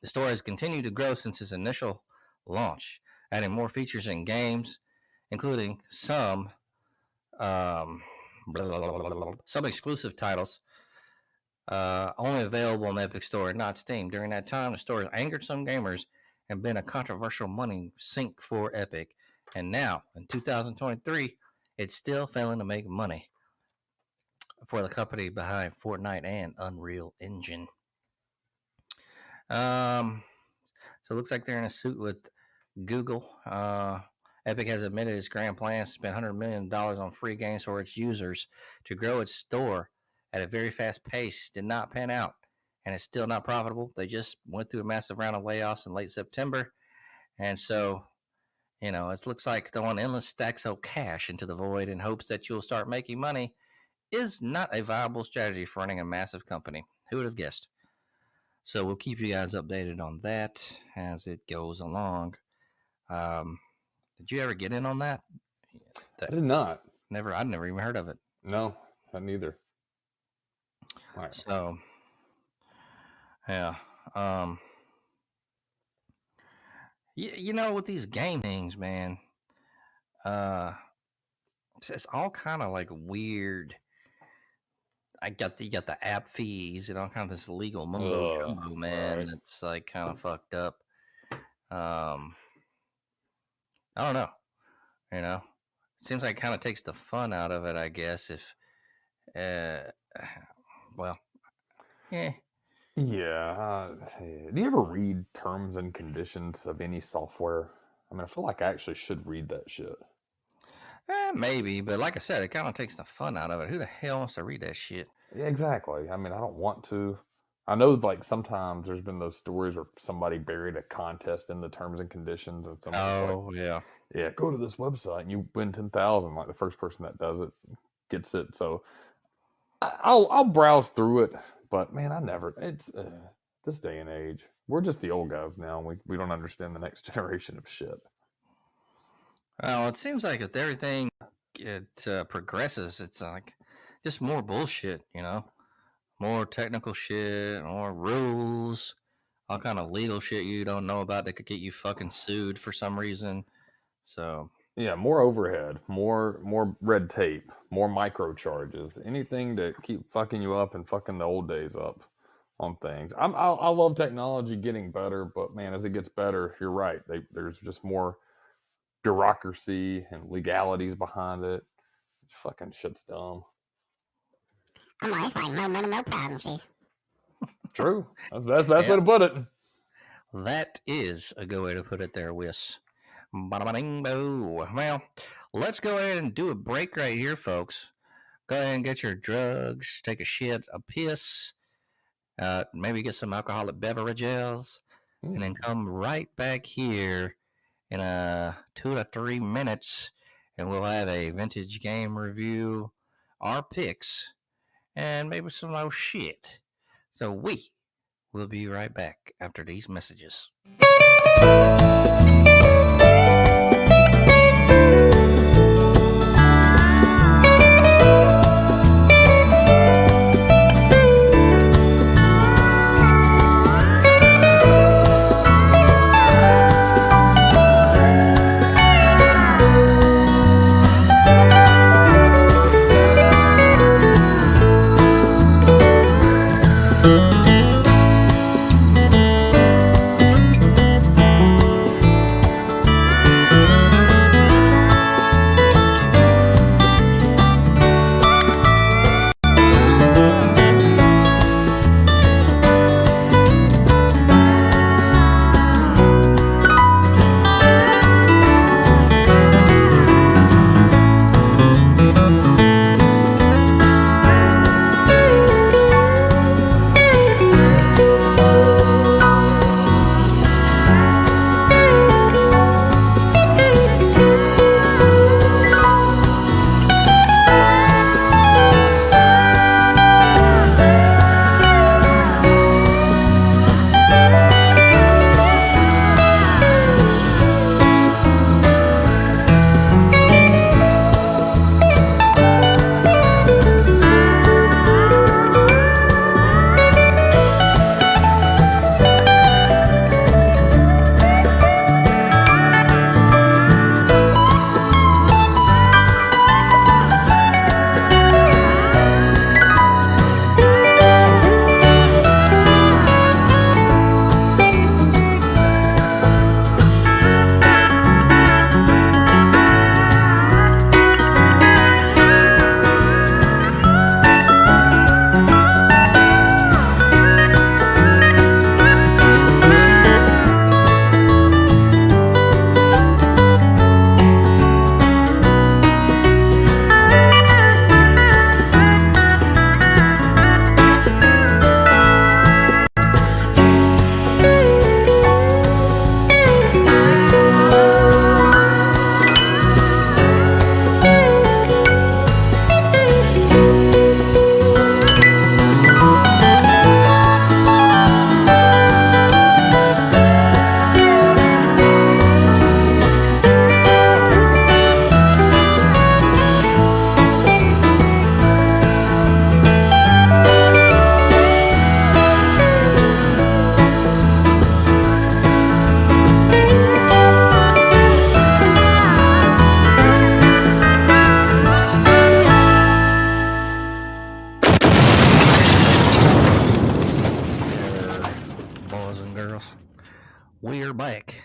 The store has continued to grow since its initial launch, adding more features and games, including some exclusive titles only available on the Epic Store, not Steam. During that time, the store has angered some gamers and been a controversial money sink for Epic. And now, in 2023, it's still failing to make money for the company behind Fortnite and Unreal Engine. So it looks like they're in a suit with Google. Epic has admitted its grand plans to spend $100 million on free games for its users to grow its store at a very fast pace. Did not pan out, and it's still not profitable. They just went through a massive round of layoffs in late September, and so it looks like throwing endless stacks of cash into the void in hopes that you'll start making money is not a viable strategy for running a massive company. Who would have guessed? So we'll keep you guys updated on that as it goes along. Did you ever get in on that? I did not. I'd never even heard of it. No, not neither. All right. So, yeah. With these game things, man, it's all kind of like weird. You got the app fees and all kind of this legal mumbo jumbo, man. Right. It's like kind of fucked up. I don't know. It seems like it kind of takes the fun out of it, I guess. If, yeah. Yeah. Do you ever read terms and conditions of any software? I mean, I feel like I actually should read that shit. Maybe, but like I said, it kind of takes the fun out of it. Who the hell wants to read that shit? Yeah, exactly. I mean, I don't want to. I know, like, sometimes there's been those stories where somebody buried a contest in the terms and conditions, and someone's yeah, go to this website and you win 10,000. Like, the first person that does it gets it. So I'll browse through it, but man, it's this day and age, we're just the old guys now. We don't understand the next generation of shit. Well, it seems like with everything progresses, it's like just more bullshit, more technical shit, more rules, all kind of legal shit you don't know about that could get you fucking sued for some reason. So Yeah, more overhead, more red tape, more micro charges, anything to keep fucking you up and fucking the old days up on things. I love technology getting better, but man, as it gets better, you're right. There's just more bureaucracy and legalities behind it. Fucking shit's dumb. I'm like, it's like no money, no problem, Chief. True. That's the best way to put it. that is a good way to put it there, Whis. Ba-da-ba-ding-bo. Well, let's go ahead and do a break right here, folks. Go ahead and get your drugs, take a shit, a piss, maybe get some alcoholic beverages, and then come right back here in 2 to 3 minutes, and we'll have a vintage game review, our picks, and maybe some more shit. So we will be right back after these messages. We're back.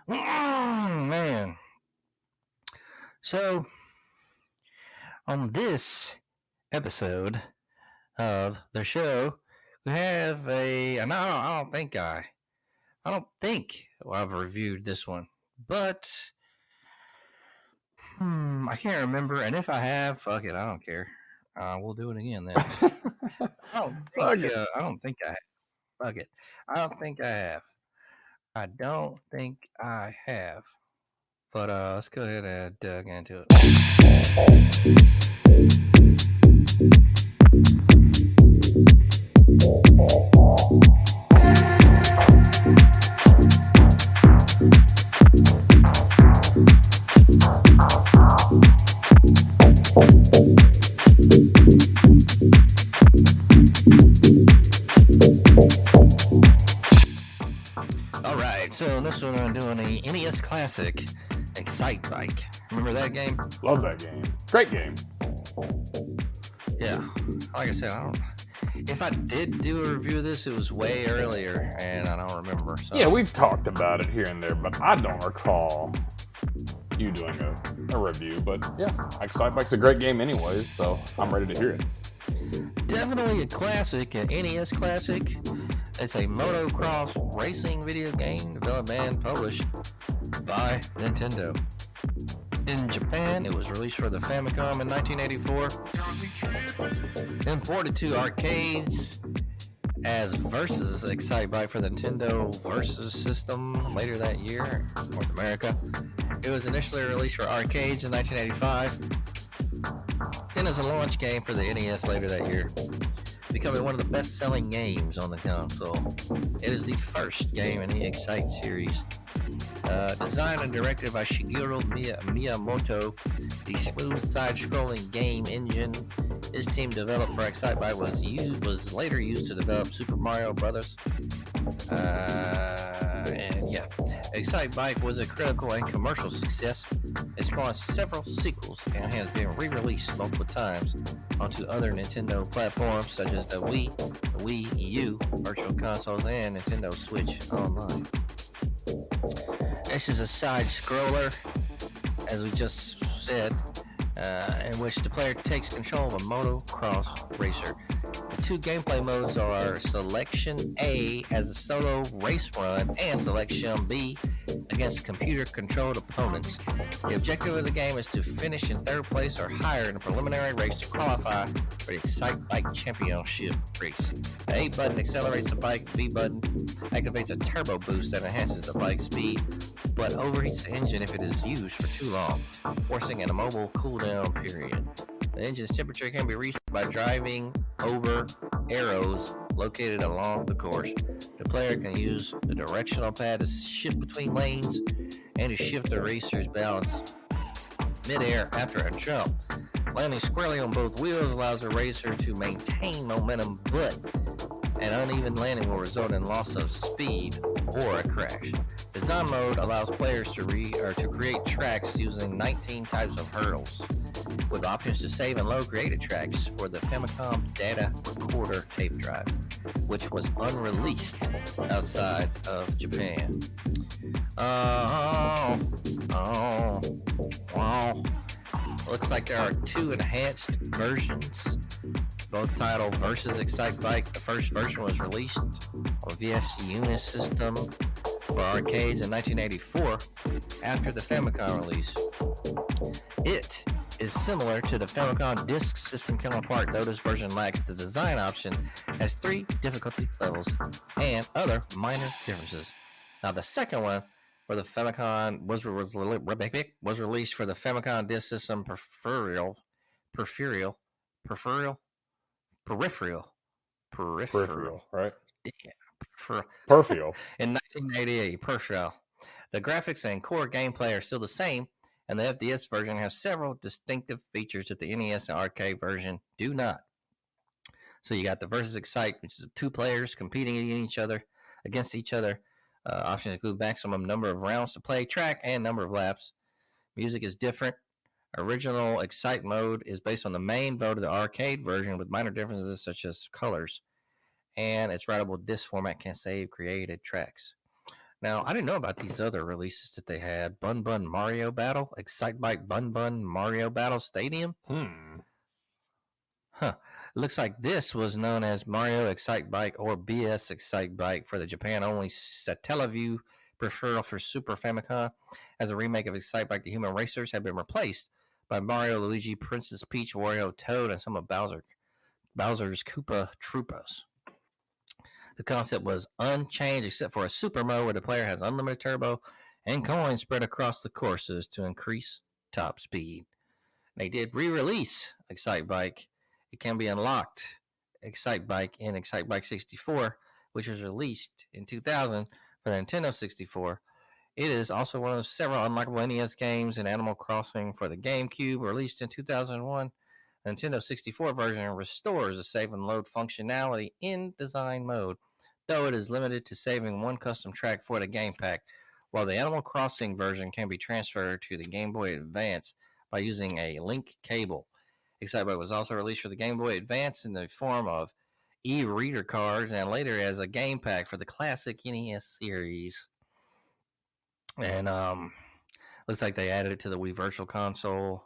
Man. So, on this episode of the show, we have I don't think I've reviewed this one, but I can't remember. And if I have, fuck it, I don't care. We'll do it again then. I don't think I have. Fuck it. I don't think I have. I don't think I have. But let's go ahead and dig into it. So in this one, I'm doing a NES Classic, Excitebike. Remember that game? Love that game. Great game. Yeah. Like I said, if I did do a review of this, it was way earlier, and I don't remember. So. Yeah, we've talked about it here and there, but I don't recall you doing a review. But yeah, Excitebike's a great game anyways, so I'm ready to hear it. Definitely a classic, an NES classic. It's a motocross racing video game developed and published by Nintendo. In Japan, it was released for the Famicom in 1984. Imported to arcades as Versus Excitebike for the Nintendo Versus system later that year in North America. It was initially released for arcades in 1985 and as a launch game for the NES later that year, becoming one of the best-selling games on the console. It is the first game in the Excite series. Designed and directed by Shigeru Miyamoto, the smooth side-scrolling game engine his team developed for Excitebike was later used to develop Super Mario Brothers. Excitebike was a critical and commercial success. It spawned several sequels and has been re-released multiple times onto other Nintendo platforms such as the Wii, the Wii U, Virtual Consoles, and Nintendo Switch Online. This is a side scroller, as we just said, in which the player takes control of a motocross racer. The two gameplay modes are Selection A as a solo race run and Selection B against computer-controlled opponents. The objective of the game is to finish in third place or higher in a preliminary race to qualify for the Excitebike Championship race. The A button accelerates the bike, the B button activates a turbo boost that enhances the bike's speed, but overheats the engine if it is used for too long, forcing an immobile cooldown period. The engine's temperature can be reset by driving over arrows located along the course. The player can use the directional pad to shift between lanes and to shift the racer's balance mid-air after a jump. Landing squarely on both wheels allows the racer to maintain momentum, but an uneven landing will result in loss of speed or a crash. Design mode allows players to create tracks using 19 types of hurdles, with options to save and load created tracks for the Famicom Data Recorder tape drive, which was unreleased outside of Japan. Looks like there are two enhanced versions, both titled Versus Excitebike. The first version was released on VGNews system for arcades in 1984 after the Famicom release. It is similar to the Famicom disk system counterpart, though this version lacks the design option, has 3 difficulty levels, and other minor differences. Now, the second one for the Famicom was released for the Famicom disk system peripheral, right? Yeah, Peripheral. in 1988, peripheral. The graphics and core gameplay are still the same, and the FDS version has several distinctive features that the NES and arcade version do not. So you got the Versus Excite, which is 2 players competing against each other. Options include maximum number of rounds to play, track, and number of laps. Music is different. Original Excite mode is based on the main mode of the arcade version with minor differences such as colors. And its writable disc format can save created tracks. Now, I didn't know about these other releases that they had. Bun Bun Mario Battle, Excitebike Bun Bun Mario Battle Stadium. Looks like this was known as Mario Excitebike or BS Excitebike for the Japan-only Satellaview peripheral for Super Famicom, as a remake of Excitebike. The Human Racers have been replaced by Mario, Luigi, Princess Peach, Wario, Toad, and some of Bowser's Koopa Troopas. The concept was unchanged except for a super mode where the player has unlimited turbo and coins spread across the courses to increase top speed. They did re-release Excitebike. It can be unlocked Excitebike in Excitebike 64, which was released in 2000 for the Nintendo 64. It is also one of several unlockable NES games and Animal Crossing for the GameCube, released in 2001. The Nintendo 64 version restores the save and load functionality in design mode, though it is limited to saving one custom track for the game pack, while the Animal Crossing version can be transferred to the Game Boy Advance by using a link cable. Excitebike was also released for the Game Boy Advance in the form of e-reader cards and later as a game pack for the classic NES series. And looks like they added it to the Wii Virtual Console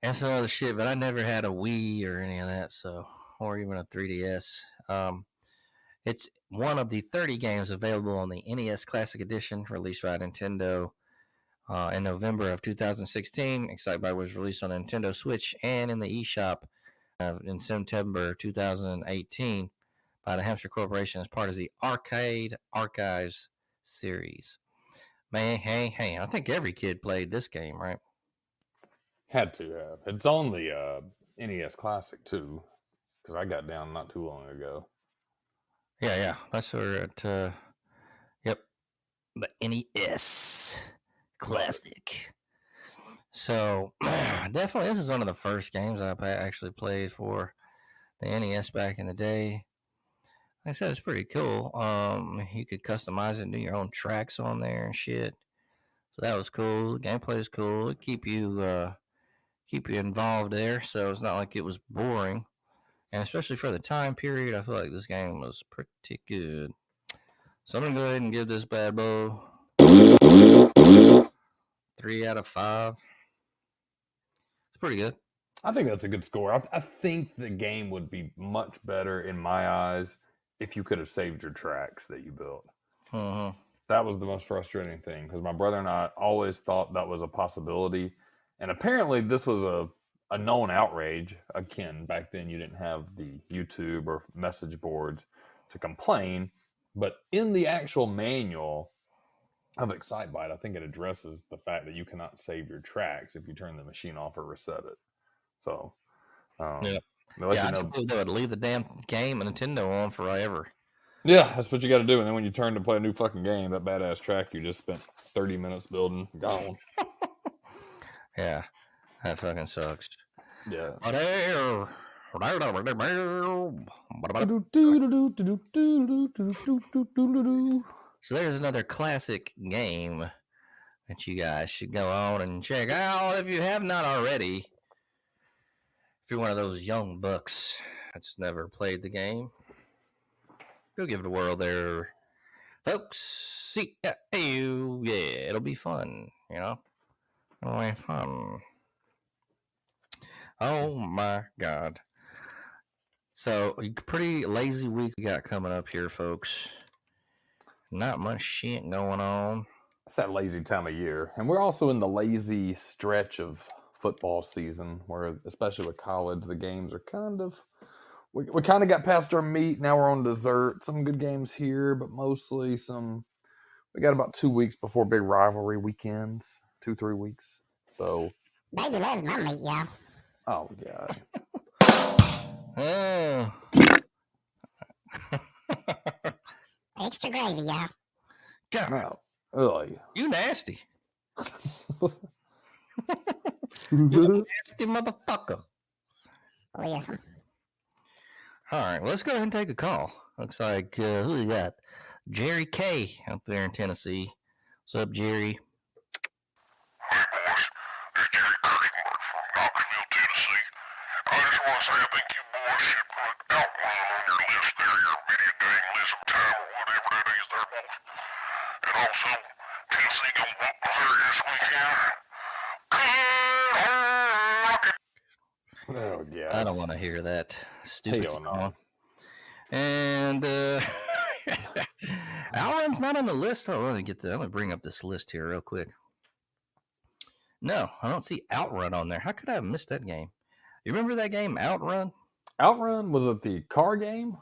and some other shit, but I never had a Wii or any of that, so, or even a 3DS. It's one of the 30 games available on the NES Classic Edition released by Nintendo in November of 2016. Excitebike was released on Nintendo Switch and in the eShop in September 2018 by the Hamster Corporation as part of the Arcade Archives series. Man, hey, I think every kid played this game, right? Had to have. It's on the NES Classic too, because I got down not too long ago. Yeah. That's where it. Yep, the NES Classic. So definitely, this is one of the first games I actually played for the NES back in the day. Like I said, it's pretty cool. You could customize it and do your own tracks on there and shit. So that was cool. The gameplay is cool. It keep you involved there, so it's not like it was boring. And especially for the time period, I feel like this game was pretty good. So I'm gonna go ahead and give this bad boy 3 out of 5. It's pretty good. I think that's a good score. I think the game would be much better in my eyes if you could have saved your tracks that you built. That was the most frustrating thing because my brother and I always thought that was a possibility. And apparently this was a known outrage. Again, back then you didn't have the YouTube or message boards to complain. But in the actual manual of Excitebike, I think it addresses the fact that you cannot save your tracks if you turn the machine off or reset it. So, yeah, I know they would leave the damn game of Nintendo on forever. Yeah, that's what you got to do. And then when you turn to play a new fucking game, that badass track you just spent 30 minutes building, gone. Yeah, that fucking sucks. Yeah. So there's another classic game that you guys should go on and check out if you have not already. If you're one of those young bucks that's never played the game, go give it a whirl there, folks. See, yeah, it'll be fun, you know? It'll be fun. Oh my God. So, a pretty lazy week we got coming up here, folks. Not much shit going on. It's that lazy time of year. And we're also in the lazy stretch of football season where, especially with college, the games are kind of... We kind of got past our meat. Now we're on dessert. Some good games here, but mostly some... We got about 2 weeks before big rivalry weekends. 2-3 weeks. So... Baby loves my meat, y'all. Oh, God. Oh. Extra gravy, y'all. God, No. Ugh. you nasty. You nasty motherfucker. Listen. All right, well, let's go ahead and take a call. Looks like, who we got? Jerry K out there in Tennessee. What's up, Jerry? Hey boys, it's Jerry Kirschmark from Knoxville, Tennessee. I just want to say I think you boys should put Outrun on your list there, your video game list of time or whatever that is there, boys. And also, Tennessee gonna whoop Missouri this weekend. Oh, God. I don't want to hear that stupid Hell no. song. And Outrun's not on the list. Oh, let me get that. I'm gonna bring up this list here real quick. No, I don't see Outrun on there. How could I have missed that game? You remember that game, Outrun? Outrun, was it the car game?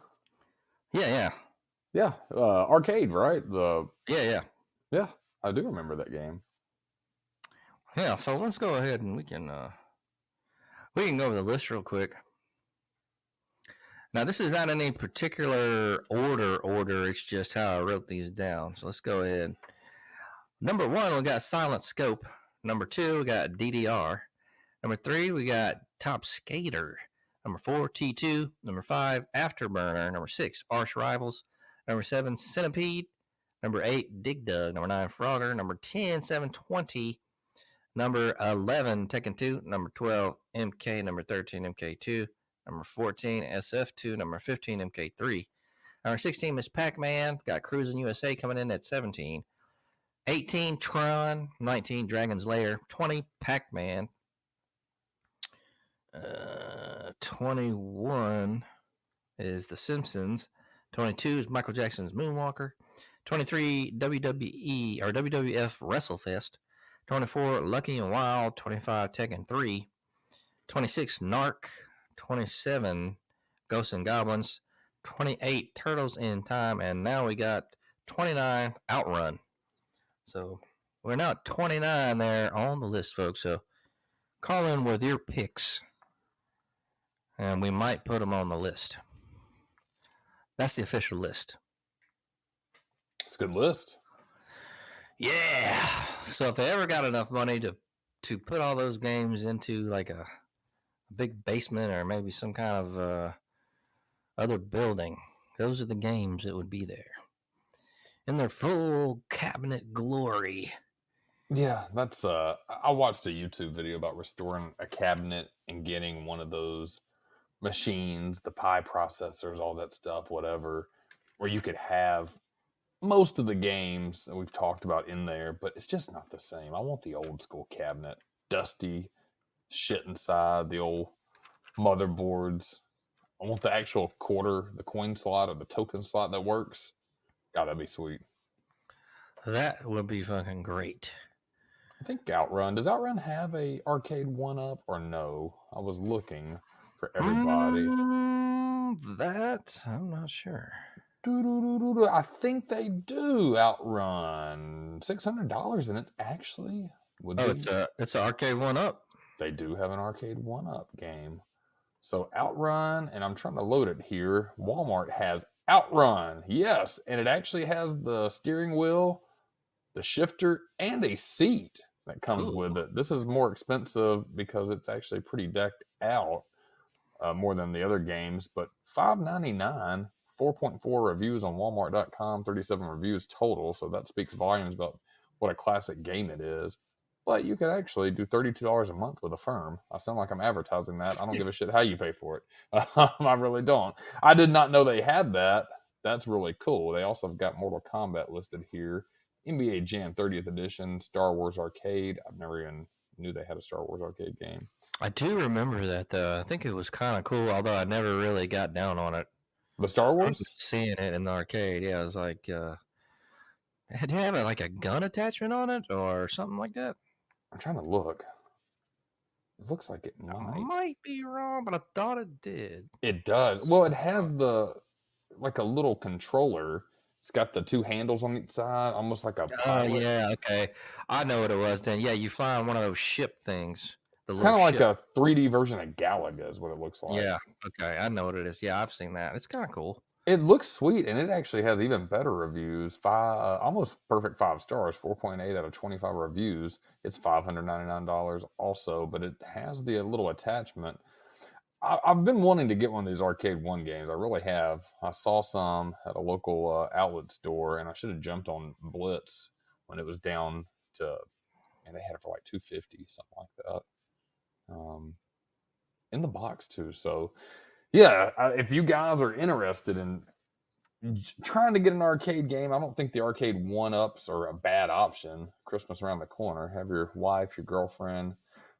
Yeah. Yeah, arcade, right? Yeah. Yeah, I do remember that game. Yeah, so let's go ahead and we can go over the list real quick. Now, this is not any particular order. It's just how I wrote these down. So let's go ahead. Number 1, we got Silent Scope. Number 2, we got DDR. Number 3, we got Top Skater. Number 4, T2. Number 5, Afterburner. Number 6, Arch Rivals. Number 7, Centipede. Number 8, Dig Dug. Number 9, Frogger. Number 10, 720. Number 11, Tekken 2. Number 12, MK. Number 13, MK2. Number 14, SF2. Number 15, MK3. Number 16, Miss Pac-Man. Got Cruising USA coming in at 17. 18, Tron. 19, Dragon's Lair. 20, Pac-Man. 21 is The Simpsons. 22 is Michael Jackson's Moonwalker. 23, WWE or WWF WrestleFest. 24, Lucky and Wild. 25, Tekken 3. 26, Narc. 27, Ghosts and Goblins. 28, Turtles in Time. And now we got 29, Outrun. So we're now at 29 there on the list, folks. So call in with your picks, and we might put them on the list. That's the official list. It's a good list. Yeah. So if they ever got enough money to put all those games into like a big basement or maybe some kind of other building, those are the games that would be there in their full cabinet glory. Yeah, that's I watched a YouTube video about restoring a cabinet and getting one of those machines, the pie processors, all that stuff, whatever, where you could have most of the games that we've talked about in there, but it's just not the same. I want the old school cabinet, dusty shit inside, the old motherboards. I want the actual quarter, the coin slot or the token slot that works. God, that'd be sweet. That would be fucking great. I think Outrun. Does Outrun have a arcade 1-up or no? I was looking for everybody. That I'm not sure. I think they do. Outrun. $600 in it actually. It's an arcade 1-up. They do have an arcade 1-up game. So Outrun, and I'm trying to load it here. Walmart has Outrun. Yes, and it actually has the steering wheel, the shifter, and a seat that comes with it. This is more expensive because it's actually pretty decked out, more than the other games, but $5.99, 4.4 reviews on Walmart.com, 37 reviews total, so that speaks volumes about what a classic game it is. But you could actually do $32 a month with Affirm. I sound like I'm advertising that. I don't give a shit how you pay for it. I really don't. I did not know they had that. That's really cool. They also have got Mortal Kombat listed here. NBA Jam 30th edition, Star Wars Arcade. I've never even knew they had a Star Wars Arcade game. I do remember that, though. I think it was kind of cool, although I never really got down on it. The Star Wars? Seeing it in the arcade, yeah, it was like, had you have like a gun attachment on it or something like that? I'm trying to look. It looks like it might. I might be wrong, but I thought it did. It does. Well, it has like a little controller. It's got the two handles on each side, almost like a pilot. Oh, yeah, okay. I know what it was then. Yeah, you find one of those ship things. It's kind of like a 3D version of Galaga is what it looks like. Yeah, okay. I know what it is. Yeah, I've seen that. It's kind of cool. It looks sweet, and it actually has even better reviews. Almost perfect 5 stars, 4.8 out of 25 reviews. It's $599 also, but it has the little attachment. I've been wanting to get one of these Arcade 1 games. I really have. I saw some at a local outlet store, and I should have jumped on Blitz when it was down to, and they had it for like $250, something like that. In the box too. So yeah, if you guys are interested in trying to get an arcade game, I don't think the arcade 1-ups are a bad option. Christmas around the corner. Have your wife, your girlfriend,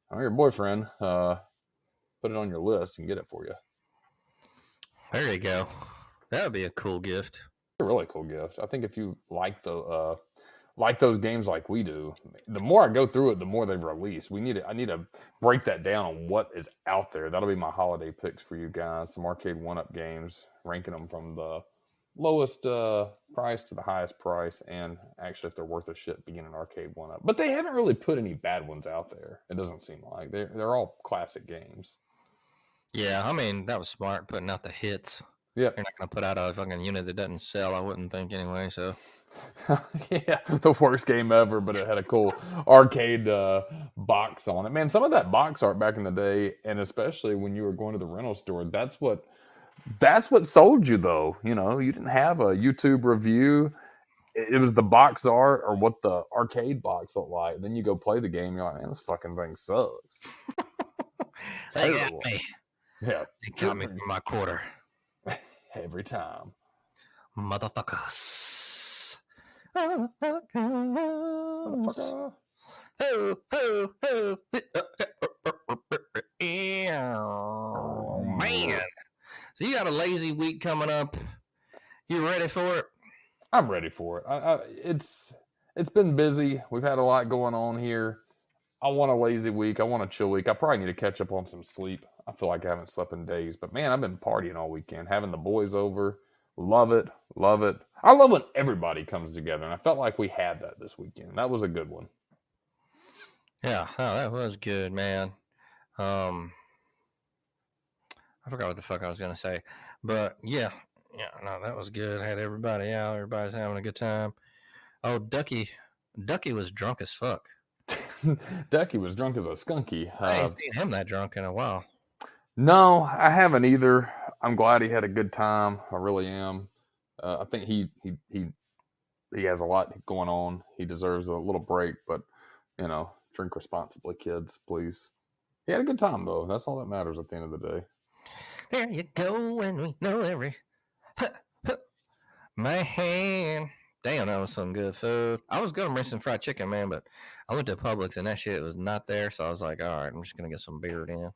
or your boyfriend put it on your list and get it for you. There you go. That would be a cool gift. A really cool gift. I think if you like those games like we do, the more I go through it, the more they've released. I need to break that down on what is out there. That'll be my holiday picks for you guys. Some arcade 1-up games, ranking them from the lowest price to the highest price, and actually if they're worth a shit, being an arcade 1-up. But they haven't really put any bad ones out there. It doesn't seem like they're all classic games. Yeah, I mean that was smart, putting out the hits. Yeah, you're not gonna put out a fucking unit that doesn't sell. I wouldn't think anyway. So, yeah, the worst game ever, but it had a cool arcade box on it. Man, some of that box art back in the day, and especially when you were going to the rental store, that's what That's what sold you, though. You know, you didn't have a YouTube review. It was the box art or what the arcade box looked like. Then you go play the game. You're like, man, this fucking thing sucks. They got Terrible. me. Yeah. They got me for my quarter. Every time. Motherfuckers. Motherfucker. Ho, ho, ho. Man. So you got a lazy week coming up. You ready for it? I'm ready for it. It's been busy. We've had a lot going on here. I want a lazy week. I want a chill week. I probably need to catch up on some sleep. I feel like I haven't slept in days. But man, I've been partying all weekend, having the boys over. Love it. Love it. I love when everybody comes together. And I felt like we had that this weekend. That was a good one. Yeah, that was good, man. I forgot what the fuck I was gonna say. But yeah, no, that was good. Had everybody out, everybody's having a good time. Oh, Ducky was drunk as fuck. Ducky was drunk as a skunky. I ain't seen him that drunk in a while. No, I haven't either. I'm glad he had a good time. I really am. I think he has a lot going on. He deserves a little break, but you know, drink responsibly, kids, please. He had a good time though. That's all that matters at the end of the day. There you go, and we know every man. Damn, that was some good food. I was gonna bring some fried chicken, man, but I went to Publix and that shit was not there. So I was like, all right, I'm just gonna get some beer in.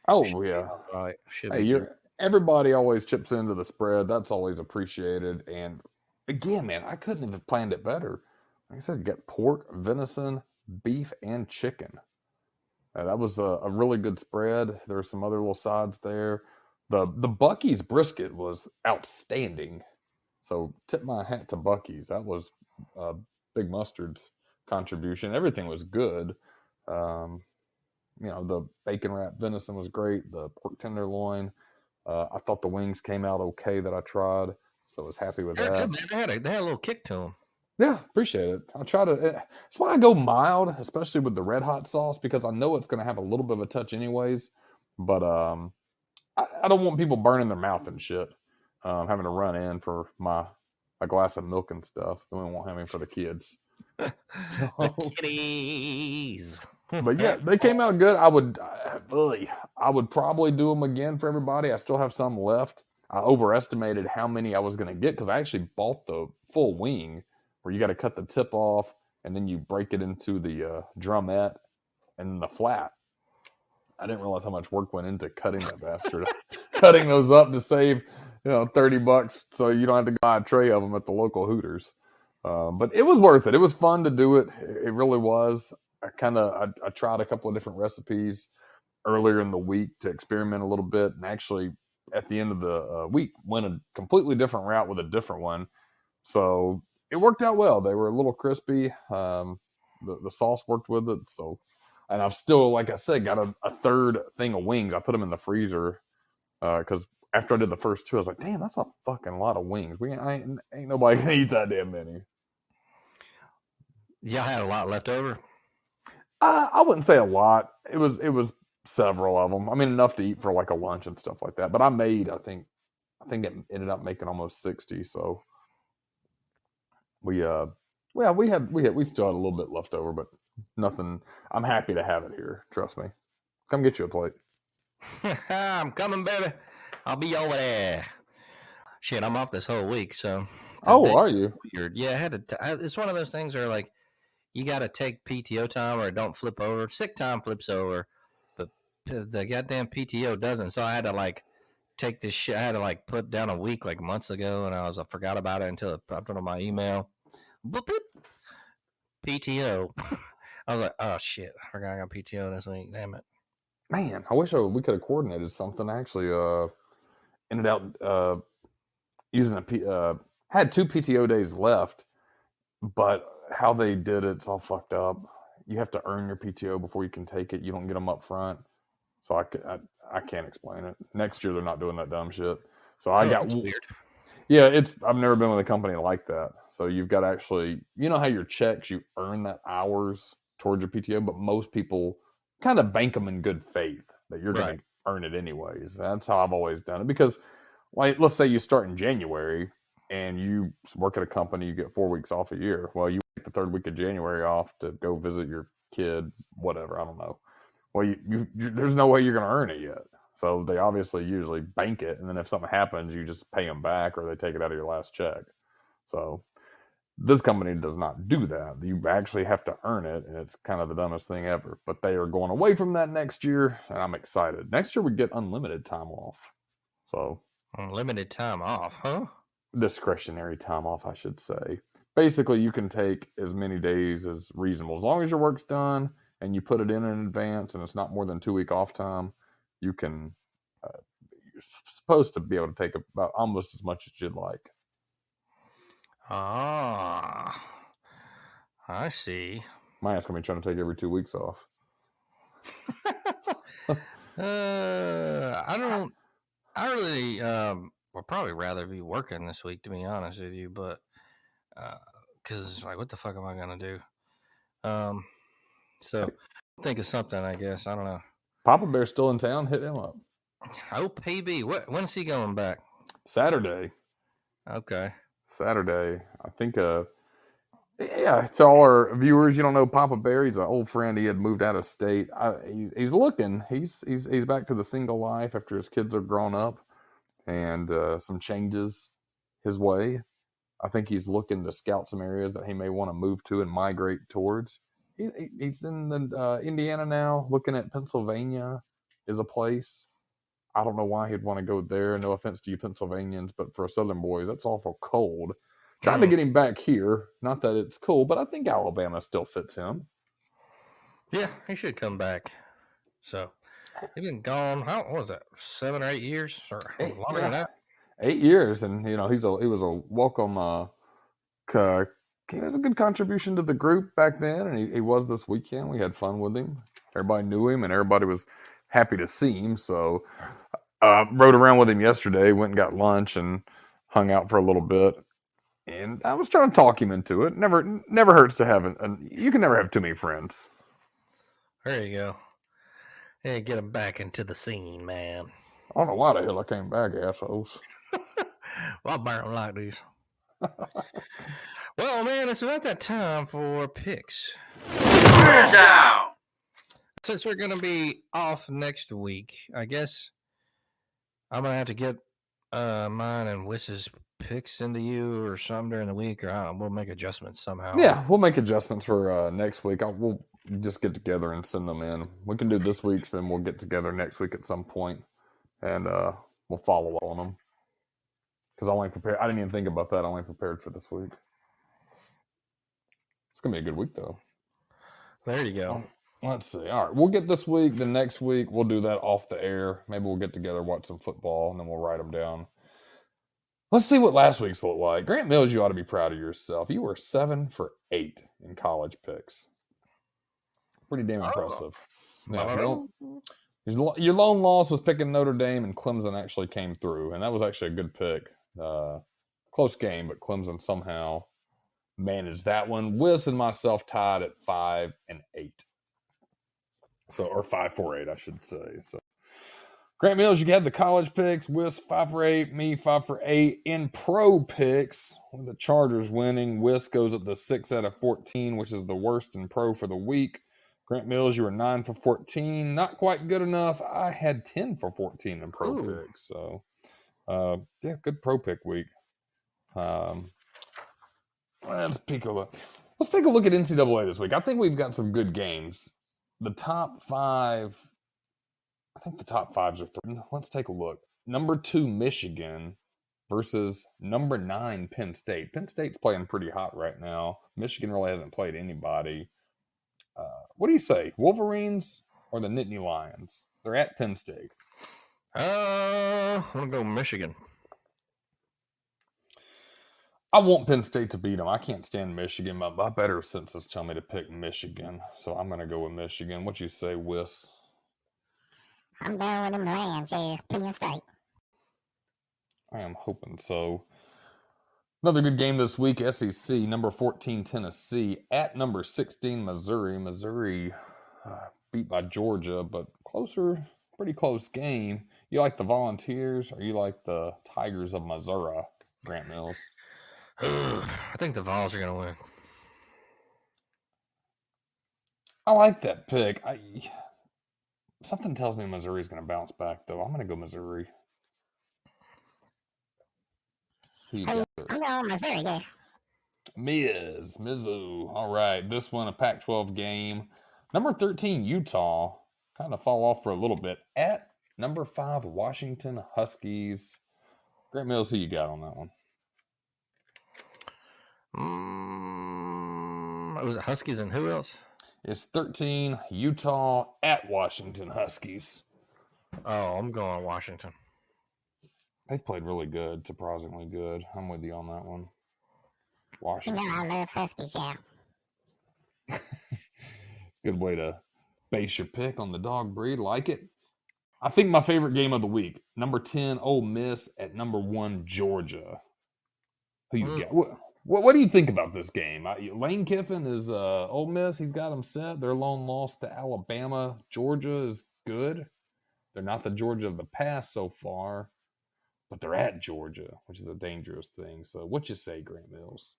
Oh Should yeah. All right. Hey, everybody always chips into the spread. That's always appreciated. And again, man, I couldn't have planned it better. Like I said, you got pork, venison, beef, and chicken. That was a really good spread. There were some other little sides there. The Bucky's brisket was outstanding. So tip my hat to Bucky's. That was Big Mustard's contribution. Everything was good. You know, the bacon wrapped venison was great. The pork tenderloin. I thought the wings came out okay that I tried. So I was happy with that. They had a little kick to them. Yeah, appreciate it. I try to. That's why I go mild, especially with the red hot sauce, because I know it's going to have a little bit of a touch anyways. But I don't want people burning their mouth and shit. Having to run in for a glass of milk and stuff. Then we won't have any for the kids. So, The kitties. but yeah, they came out good. I would probably do them again for everybody. I still have some left. I overestimated how many I was going to get because I actually bought the full wing where you got to cut the tip off and then you break it into the drumette and then the flat. I didn't realize how much work went into cutting that bastard. Cutting those up to save, $30 so you don't have to buy a tray of them at the local Hooters. But it was worth it. It was fun to do it. It really was. I tried a couple of different recipes earlier in the week to experiment a little bit, and actually at the end of the week went a completely different route with a different one. So it worked out well. They were a little crispy. The sauce worked with it. So, and I've still, like I said, got a third thing of wings. I put them in the freezer because after I did the first two, I was like, damn, that's a fucking lot of wings. Ain't nobody gonna eat that damn many. Y'all had a lot left over? I wouldn't say a lot. It was several of them. I mean, enough to eat for like a lunch and stuff like that. But I think it ended up making almost 60. So we still had a little bit left over, but nothing. I'm happy to have it here. Trust me. Come get you a plate. I'm coming, baby. I'll be over there. Shit, I'm off this whole week, so. Oh, are you? Weird. Yeah, I had to. It's one of those things where like you got to take PTO time or it don't flip over. Sick time flips over, but the goddamn PTO doesn't. So I had to like take this shit. I had to like put down a week like months ago, and I forgot about it until it popped on my email. Boop, boop. PTO. I was like, oh shit, I forgot I got PTO this week. Damn it. Man, I wish we could have coordinated something. I actually ended up using had 2 PTO days left, but how they did it's all fucked up. You have to earn your PTO before you can take it. You don't get them up front. So I can't explain it. Next year they're not doing that dumb shit. So I got weird. Yeah, I've never been with a company like that. So you've got to actually, you know how your checks, you earn that hours towards your PTO, but most people kind of bank them in good faith that you're going to earn it anyways. That's how I've always done it because like, let's say you start in January and you work at a company, you get 4 weeks off a year. Well, you take the third week of January off to go visit your kid, whatever. I don't know. Well, there's no way you're going to earn it yet. So they obviously usually bank it. And then if something happens, you just pay them back or they take it out of your last check. So this company does not do that. You actually have to earn it. And it's kind of the dumbest thing ever. But they are going away from that next year. And I'm excited. Next year we get unlimited time off. So unlimited time off, huh? Discretionary time off, I should say. Basically, you can take as many days as reasonable. As long as your work's done and you put it in advance and it's not more than 2 week off time, you can, you're supposed to be able to take about almost as much as you'd like. Ah, I see. My ass gonna be trying to take every 2 weeks off. I really would probably rather be working this week, to be honest with you, but because like, what the fuck am I gonna do? So think of something, I guess. I don't know. Papa Bear's still in town. Hit him up. Oh, PB, when's he going back? Saturday. Okay. Saturday. I think. Yeah, to all our viewers, you don't know Papa Bear. He's an old friend. He had moved out of state. He's looking. He's back to the single life after his kids are grown up, and some changes his way. I think he's looking to scout some areas that he may want to move to and migrate towards. He's in Indiana now. Looking at Pennsylvania is a place. I don't know why he'd want to go there. No offense to you Pennsylvanians, but for Southern boys, that's awful cold. Trying to get him back here. Not that it's cool, but I think Alabama still fits him. Yeah, he should come back. So he's been gone. How was that? 7 or 8 years, or longer than that? 8 years, and he was a welcome. He was a good contribution to the group back then, and he was this weekend. We had fun with him. Everybody knew him, and everybody was happy to see him. So, rode around with him yesterday. Went and got lunch and hung out for a little bit. And I was trying to talk him into it. Never hurts to have you can never have too many friends. There you go. Hey, get him back into the scene, man. I don't know why the hell I came back, assholes. Well, I burn them like these. Well, man, it's about that time for picks. Since we're going to be off next week, I guess I'm going to have to get mine and Whis's picks into you or something during the week, or we'll make adjustments somehow. Yeah, we'll make adjustments for next week. We'll just get together and send them in. We can do this week's, then we'll get together next week at some point, and we'll follow up on them. Because I didn't even think about that. I only prepared for this week. It's going to be a good week, though. There you go. Let's see. All right, we'll get this week. The next week, we'll do that off the air. Maybe we'll get together, watch some football, and then we'll write them down. Let's see what last week's looked like. Grant Mills, you ought to be proud of yourself. You were 7 for 8 in college picks. Pretty damn impressive. Yeah, your lone loss was picking Notre Dame, and Clemson actually came through, and that was actually a good pick. Close game, but Clemson somehow managed that one. Whis and myself tied at 5 and 8. So, or 5 for 8, I should say. So, Grant Mills, you had the college picks. Whis 5 for 8, me 5 for 8. In pro picks, with the Chargers winning, Whis goes up to 6 out of 14, which is the worst in pro for the week. Grant Mills, you were 9 for 14. Not quite good enough. I had 10 for 14 in pro picks. So, yeah, good pro pick week. Let's take a look. Let's take a look at NCAA this week. I think we've got some good games. The top 5, I think the top 5s are 3. Let's take a look. Number 2, Michigan versus number 9, Penn State. Penn State's playing pretty hot right now. Michigan really hasn't played anybody. What do you say? Wolverines or the Nittany Lions? They're at Penn State. I'm going to go Michigan. I want Penn State to beat them. I can't stand Michigan. My better senses tell me to pick Michigan. So I'm going to go with Michigan. What you say, Whis? I'm going with them Lions, yeah. Penn State. I am hoping so. Another good game this week, SEC, number 14, Tennessee, at number 16, Missouri. Missouri beat by Georgia, but pretty close game. You like the Volunteers or you like the Tigers of Missouri, Grant Mills? I think the Vols are going to win. I like that pick. Something tells me Missouri's going to bounce back, though. I'm going to go Missouri. Who you got? I'm going Missouri, yeah. Mizzou. All right, this one, a Pac-12 game. Number 13, Utah. Kind of fall off for a little bit. At number 5, Washington Huskies. Grant Mills, who you got on that one? Was it Huskies and who else? It's 13, Utah at Washington Huskies. Oh, I'm going Washington. They've played really good, surprisingly good. I'm with you on that one. Washington. You know I love Huskies, yeah. Good way to base your pick on the dog breed. Like it. I think my favorite game of the week. Number 10, Ole Miss at number 1, Georgia. Who you got? What do you think about this game? Lane Kiffin is Ole Miss. He's got them set. Their lone loss to Alabama. Georgia is good. They're not the Georgia of the past so far, but they're at Georgia, which is a dangerous thing. So what you say, Grant Mills?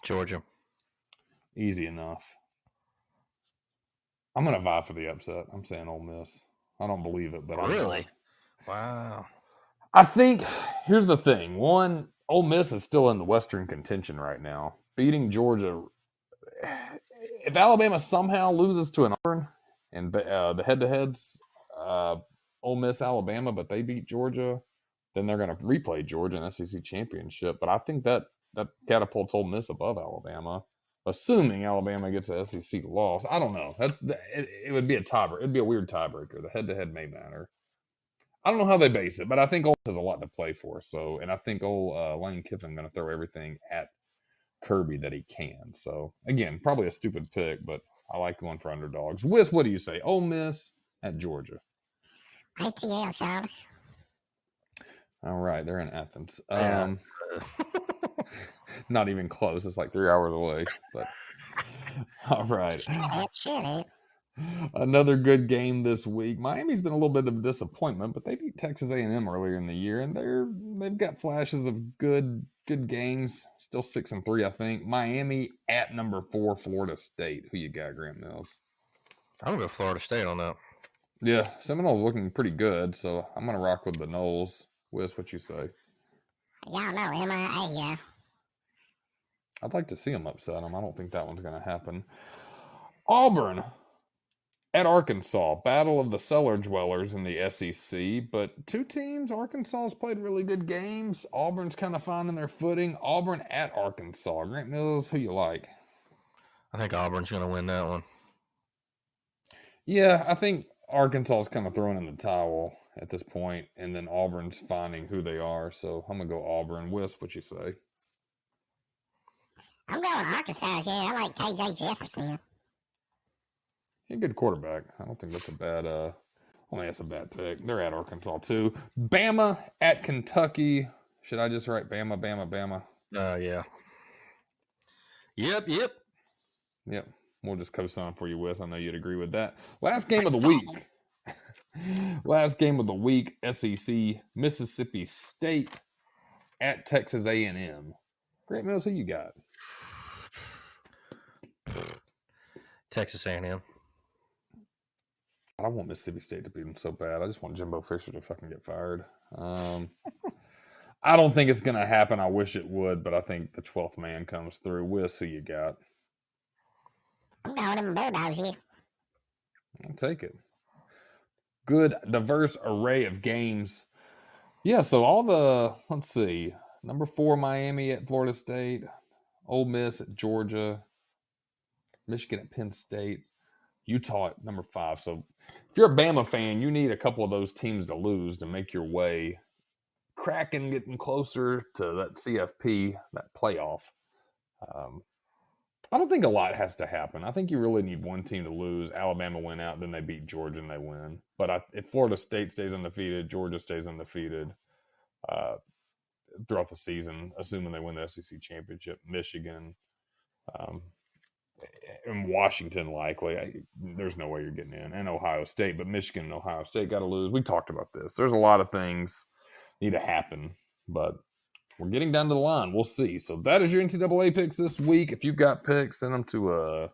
Georgia. Easy enough. I'm going to vie for the upset. I'm saying Ole Miss. I don't believe it, but really? Wow. I think, here's the thing. One, Ole Miss is still in the Western contention right now. Beating Georgia. If Alabama somehow loses to an Auburn and the head-to-heads, Ole Miss, Alabama, but they beat Georgia, then they're going to replay Georgia in SEC championship. But I think that catapults Ole Miss above Alabama, assuming Alabama gets a SEC loss. I don't know. It would be a tiebreaker. It'd be a weird tiebreaker. The head-to-head may matter. I don't know how they base it, but I think Ole Miss has a lot to play for. So, and I think Lane Kiffin going to throw everything at Kirby that he can. So, again, probably a stupid pick, but I like going for underdogs. Whis, what do you say? Ole Miss at Georgia. ATL, Sean. All right, they're in Athens. Yeah. Not even close. It's like 3 hours away. But all right. Shut up. Another good game this week. Miami's been a little bit of a disappointment, but they beat Texas A&M earlier in the year, and they've got flashes of good games. Still 6-3, I think. Miami at number 4, Florida State. Who you got, Grant Mills? I'm going to go Florida State on that. Yeah, Seminoles looking pretty good, so I'm going to rock with the Noles. Whis, what you say? Y'all know MIA, yeah. I'd like to see them upset them. I don't think that one's going to happen. Auburn at Arkansas. Battle of the cellar dwellers in the SEC. But two teams, Arkansas has played really good games. Auburn's kind of finding their footing. Auburn at Arkansas. Grant Mills, who you like? I think Auburn's going to win that one. Yeah, I think Arkansas is kind of throwing in the towel at this point, and then Auburn's finding who they are. So I'm going to go Auburn. Whis, what you say? I'm going Arkansas, yeah. I like KJ Jefferson. He's a good quarterback. I don't think that's a bad I think that's a bad pick. They're at Arkansas too. Bama at Kentucky. Should I just write Bama? Yeah. Yep. We'll just co-sign for you, Wes. I know you'd agree with that. Last game of the week. SEC, Mississippi State at Texas A&M. Grant Mills, who you got? Texas A&M. I don't want Mississippi State to beat them so bad. I just want Jimbo Fisher to fucking get fired. I don't think it's going to happen. I wish it would, but I think the 12th man comes through. Whis, who you got? I'm going them Bulldogs here. I'll take it. Good, diverse array of games. Yeah, so let's see. Number 4, Miami at Florida State. Ole Miss at Georgia. Michigan at Penn State. Utah at number 5. So if you're a Bama fan, you need a couple of those teams to lose to make your way cracking, getting closer to that CFP, that playoff. I don't think a lot has to happen. I think you really need one team to lose. Alabama win out, then they beat Georgia and they win. But if Florida State stays undefeated, Georgia stays undefeated throughout the season, assuming they win the SEC championship, Michigan, And Washington likely. There's no way you're getting in. And Ohio State, but Michigan and Ohio State got to lose. We talked about this. There's a lot of things need to happen, but we're getting down to the line. We'll see. So that is your NCAA picks this week. If you've got picks, send them to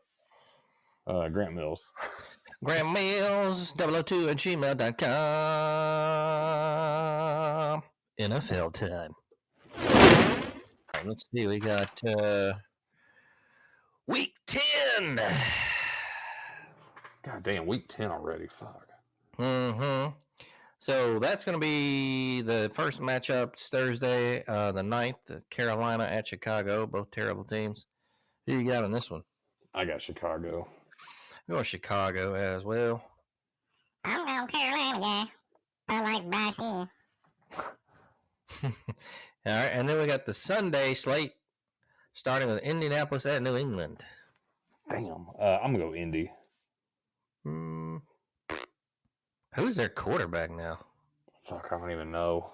Grant Mills. Grant Mills 002 at gmail.com. NFL time. All right, let's see. We got week 10. God damn, week 10 already. Fuck. Mm-hmm. So that's going to be the first matchup. It's Thursday, the 9th, Carolina at Chicago. Both terrible teams. Who you got on this one? I got Chicago. I'm going Chicago as well. I'm going Carolina, guy. I like Bryce Hill. All right, and then we got the Sunday slate, starting with Indianapolis at New England. Damn. I'm going to go Indy. Who's their quarterback now? Fuck, I don't even know.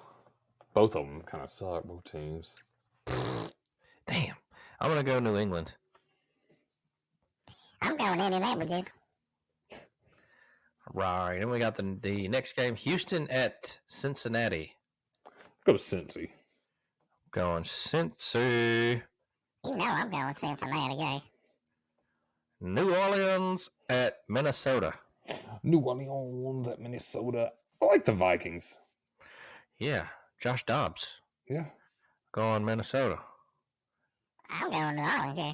Both of them kind of suck, both teams. Damn. I'm going to go New England. I'm going Indianapolis. Right, and we got the next game, Houston at Cincinnati. Go Cincy. Going Cincy. You know I'm going Cincinnati, guy. New Orleans at Minnesota. New Orleans at Minnesota. I like the Vikings. Yeah, Josh Dobbs. Yeah. Going Minnesota. I'm going New Orleans, yeah.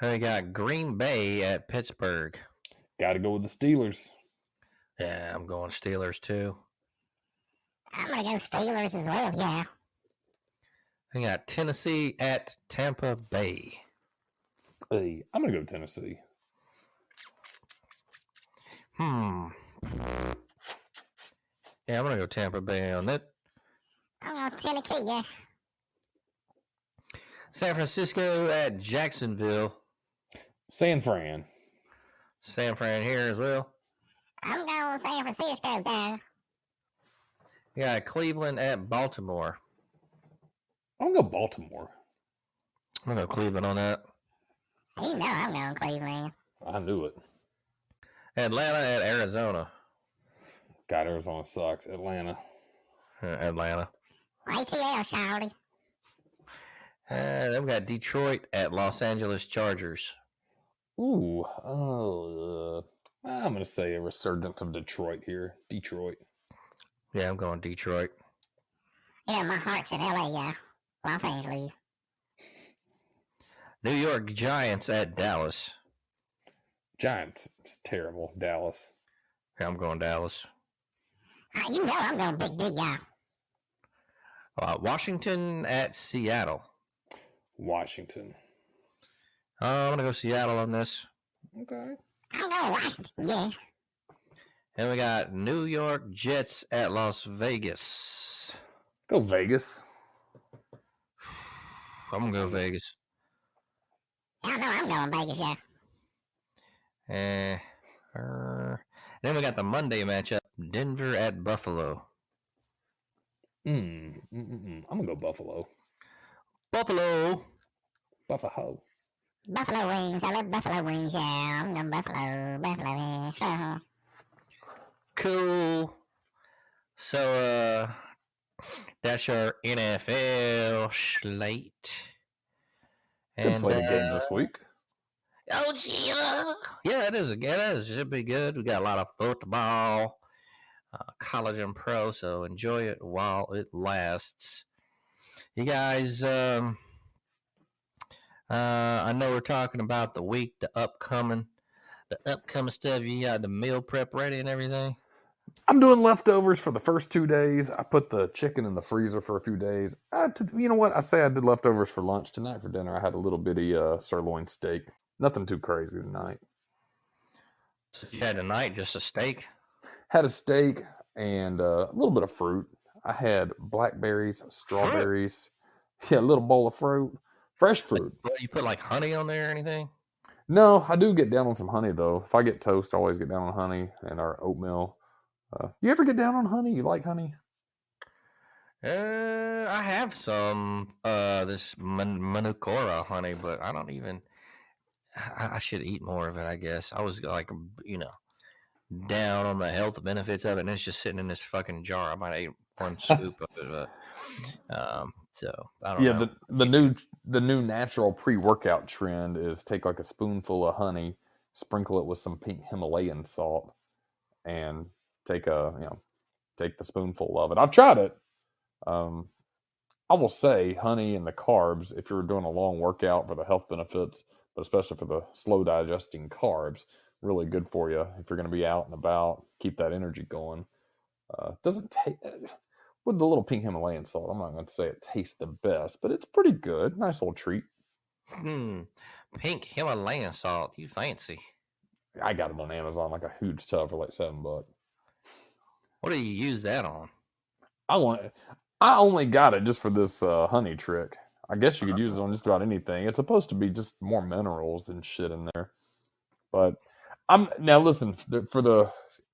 And we got Green Bay at Pittsburgh. Got to go with the Steelers. Yeah, I'm going Steelers too. I'm going to go Steelers as well, yeah. We got Tennessee at Tampa Bay. Hey, I'm going to go Tennessee. Yeah, I'm going to go Tampa Bay on that. I'm going Tennessee, yeah. San Francisco at Jacksonville. San Fran. San Fran here as well. I'm going San Francisco, guy. We got Cleveland at Baltimore. I'm going to go Baltimore. I'm going to go Cleveland on that. You know I'm going Cleveland. I knew it. Atlanta at Arizona. God, Arizona sucks. Atlanta. Atlanta. ATL, Charlie. Then we got Detroit at Los Angeles Chargers. Ooh. I'm going to say a resurgence of Detroit here. Detroit. Yeah, I'm going Detroit. Yeah, my heart's in LA, yeah. Los Angeles. New York Giants at Dallas. Giants. It's terrible. Dallas. Yeah, I'm going Dallas. You know I'm going Big D, yeah. Washington at Seattle. Washington. I'm going to go Seattle on this. Okay. I'm going Washington, yeah. And we got New York Jets at Las Vegas. Go Vegas. I'm going to go Vegas. Yeah, no, I'm going Vegas, yeah. And then we got the Monday matchup, Denver at Buffalo. I'm going to go Buffalo. Buffalo. Buffalo. Buffalo wings. I love buffalo wings, yeah. I'm going Buffalo. Yeah. Cool. So, that's your NFL slate. Good slate of games this week. Oh, gee, yeah, it is. It should be good. We got a lot of football, college and pro, so enjoy it while it lasts. You guys, I know we're talking about the week, the upcoming stuff. You got the meal prep ready and everything? I'm doing leftovers for the first 2 days. I put the chicken in the freezer for a few days. You know what? I say I did leftovers for lunch tonight. For dinner, I had a little bitty sirloin steak. Nothing too crazy tonight. So you had tonight just a steak? Had a steak and a little bit of fruit. I had blackberries, strawberries. Fruit? Yeah, a little bowl of fruit. Fresh fruit. You put like honey on there or anything? No, I do get down on some honey though. If I get toast, I always get down on honey and our oatmeal. You ever get down on honey? You like honey? I have some this Manukora honey, but I don't even. I should eat more of it, I guess. I was like, down on the health benefits of it, and it's just sitting in this fucking jar. I might eat one scoop of it. So I don't know. The new natural pre-workout trend is take like a spoonful of honey, sprinkle it with some pink Himalayan salt, and take the spoonful of it. I've tried it. I will say honey and the carbs, if you're doing a long workout for the health benefits, but especially for the slow digesting carbs, really good for you if you're going to be out and about, keep that energy going. Doesn't taste with the little pink Himalayan salt. I'm not going to say it tastes the best, but it's pretty good. Nice little treat. Pink Himalayan salt. You fancy? I got it on Amazon, like a huge tub for like $7. What do you use that on? I only got it just for this honey trick. I guess you could use it on just about anything. It's supposed to be just more minerals and shit in there. But now listen, for the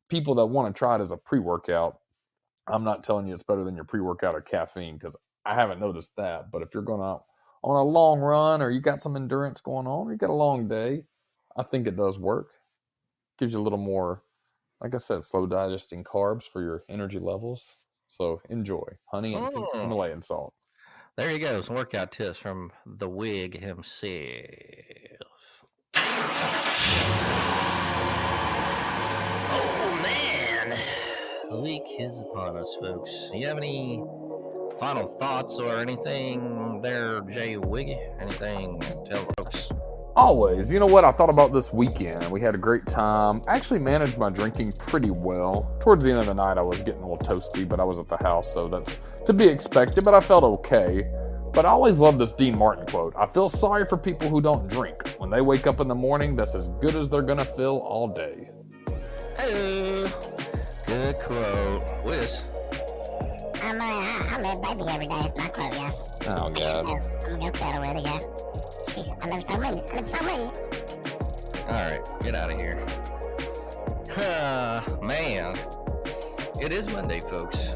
people that want to try it as a pre-workout, I'm not telling you it's better than your pre-workout or caffeine, because I haven't noticed that. But if you're going out on a long run or you got some endurance going on, or you got a long day, I think it does work. Gives you a little more, like I said, slow digesting carbs for your energy levels. So enjoy honey and pink Himalayan salt. There you go. Some workout tips from the wig himself. Oh man, the week is upon us, folks. Do you have any final thoughts or anything there, Jay Wig? Anything to tell folks? Always. You know what? I thought about this weekend. We had a great time. I actually managed my drinking pretty well. Towards the end of the night, I was getting a little toasty, but I was at the house, so that's to be expected, but I felt okay. But I always love this Dean Martin quote. I feel sorry for people who don't drink. When they wake up in the morning, that's as good as they're going to feel all day. Hey, good quote. Whis. I live baby every day. It's my quote, yeah. Oh, God. I'm going to go cuddle with her, yeah. I live so me. All right, get out of here. Man, it is Monday, folks.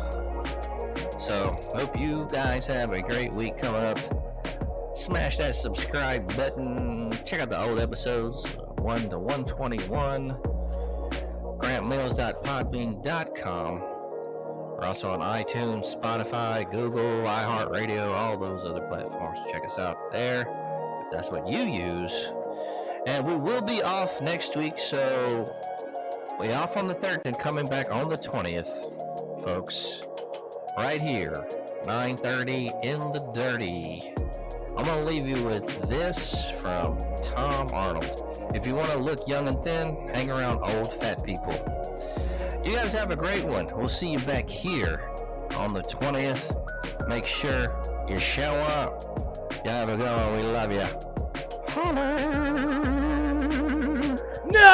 So, hope you guys have a great week coming up. Smash that subscribe button. Check out the old episodes, 1 to 121. grantmills.podbean.com. We're also on iTunes, Spotify, Google, iHeartRadio, all those other platforms. Check us out there if that's what you use. And we will be off next week, so we off on the 3rd and coming back on the 20th, folks. Right here, 9:30 in the dirty. I'm going to leave you with this from Tom Arnold. If you want to look young and thin, hang around old fat people. You guys have a great one. We'll see you back here on the 20th. Make sure you show up. You have a good one. We love you. No!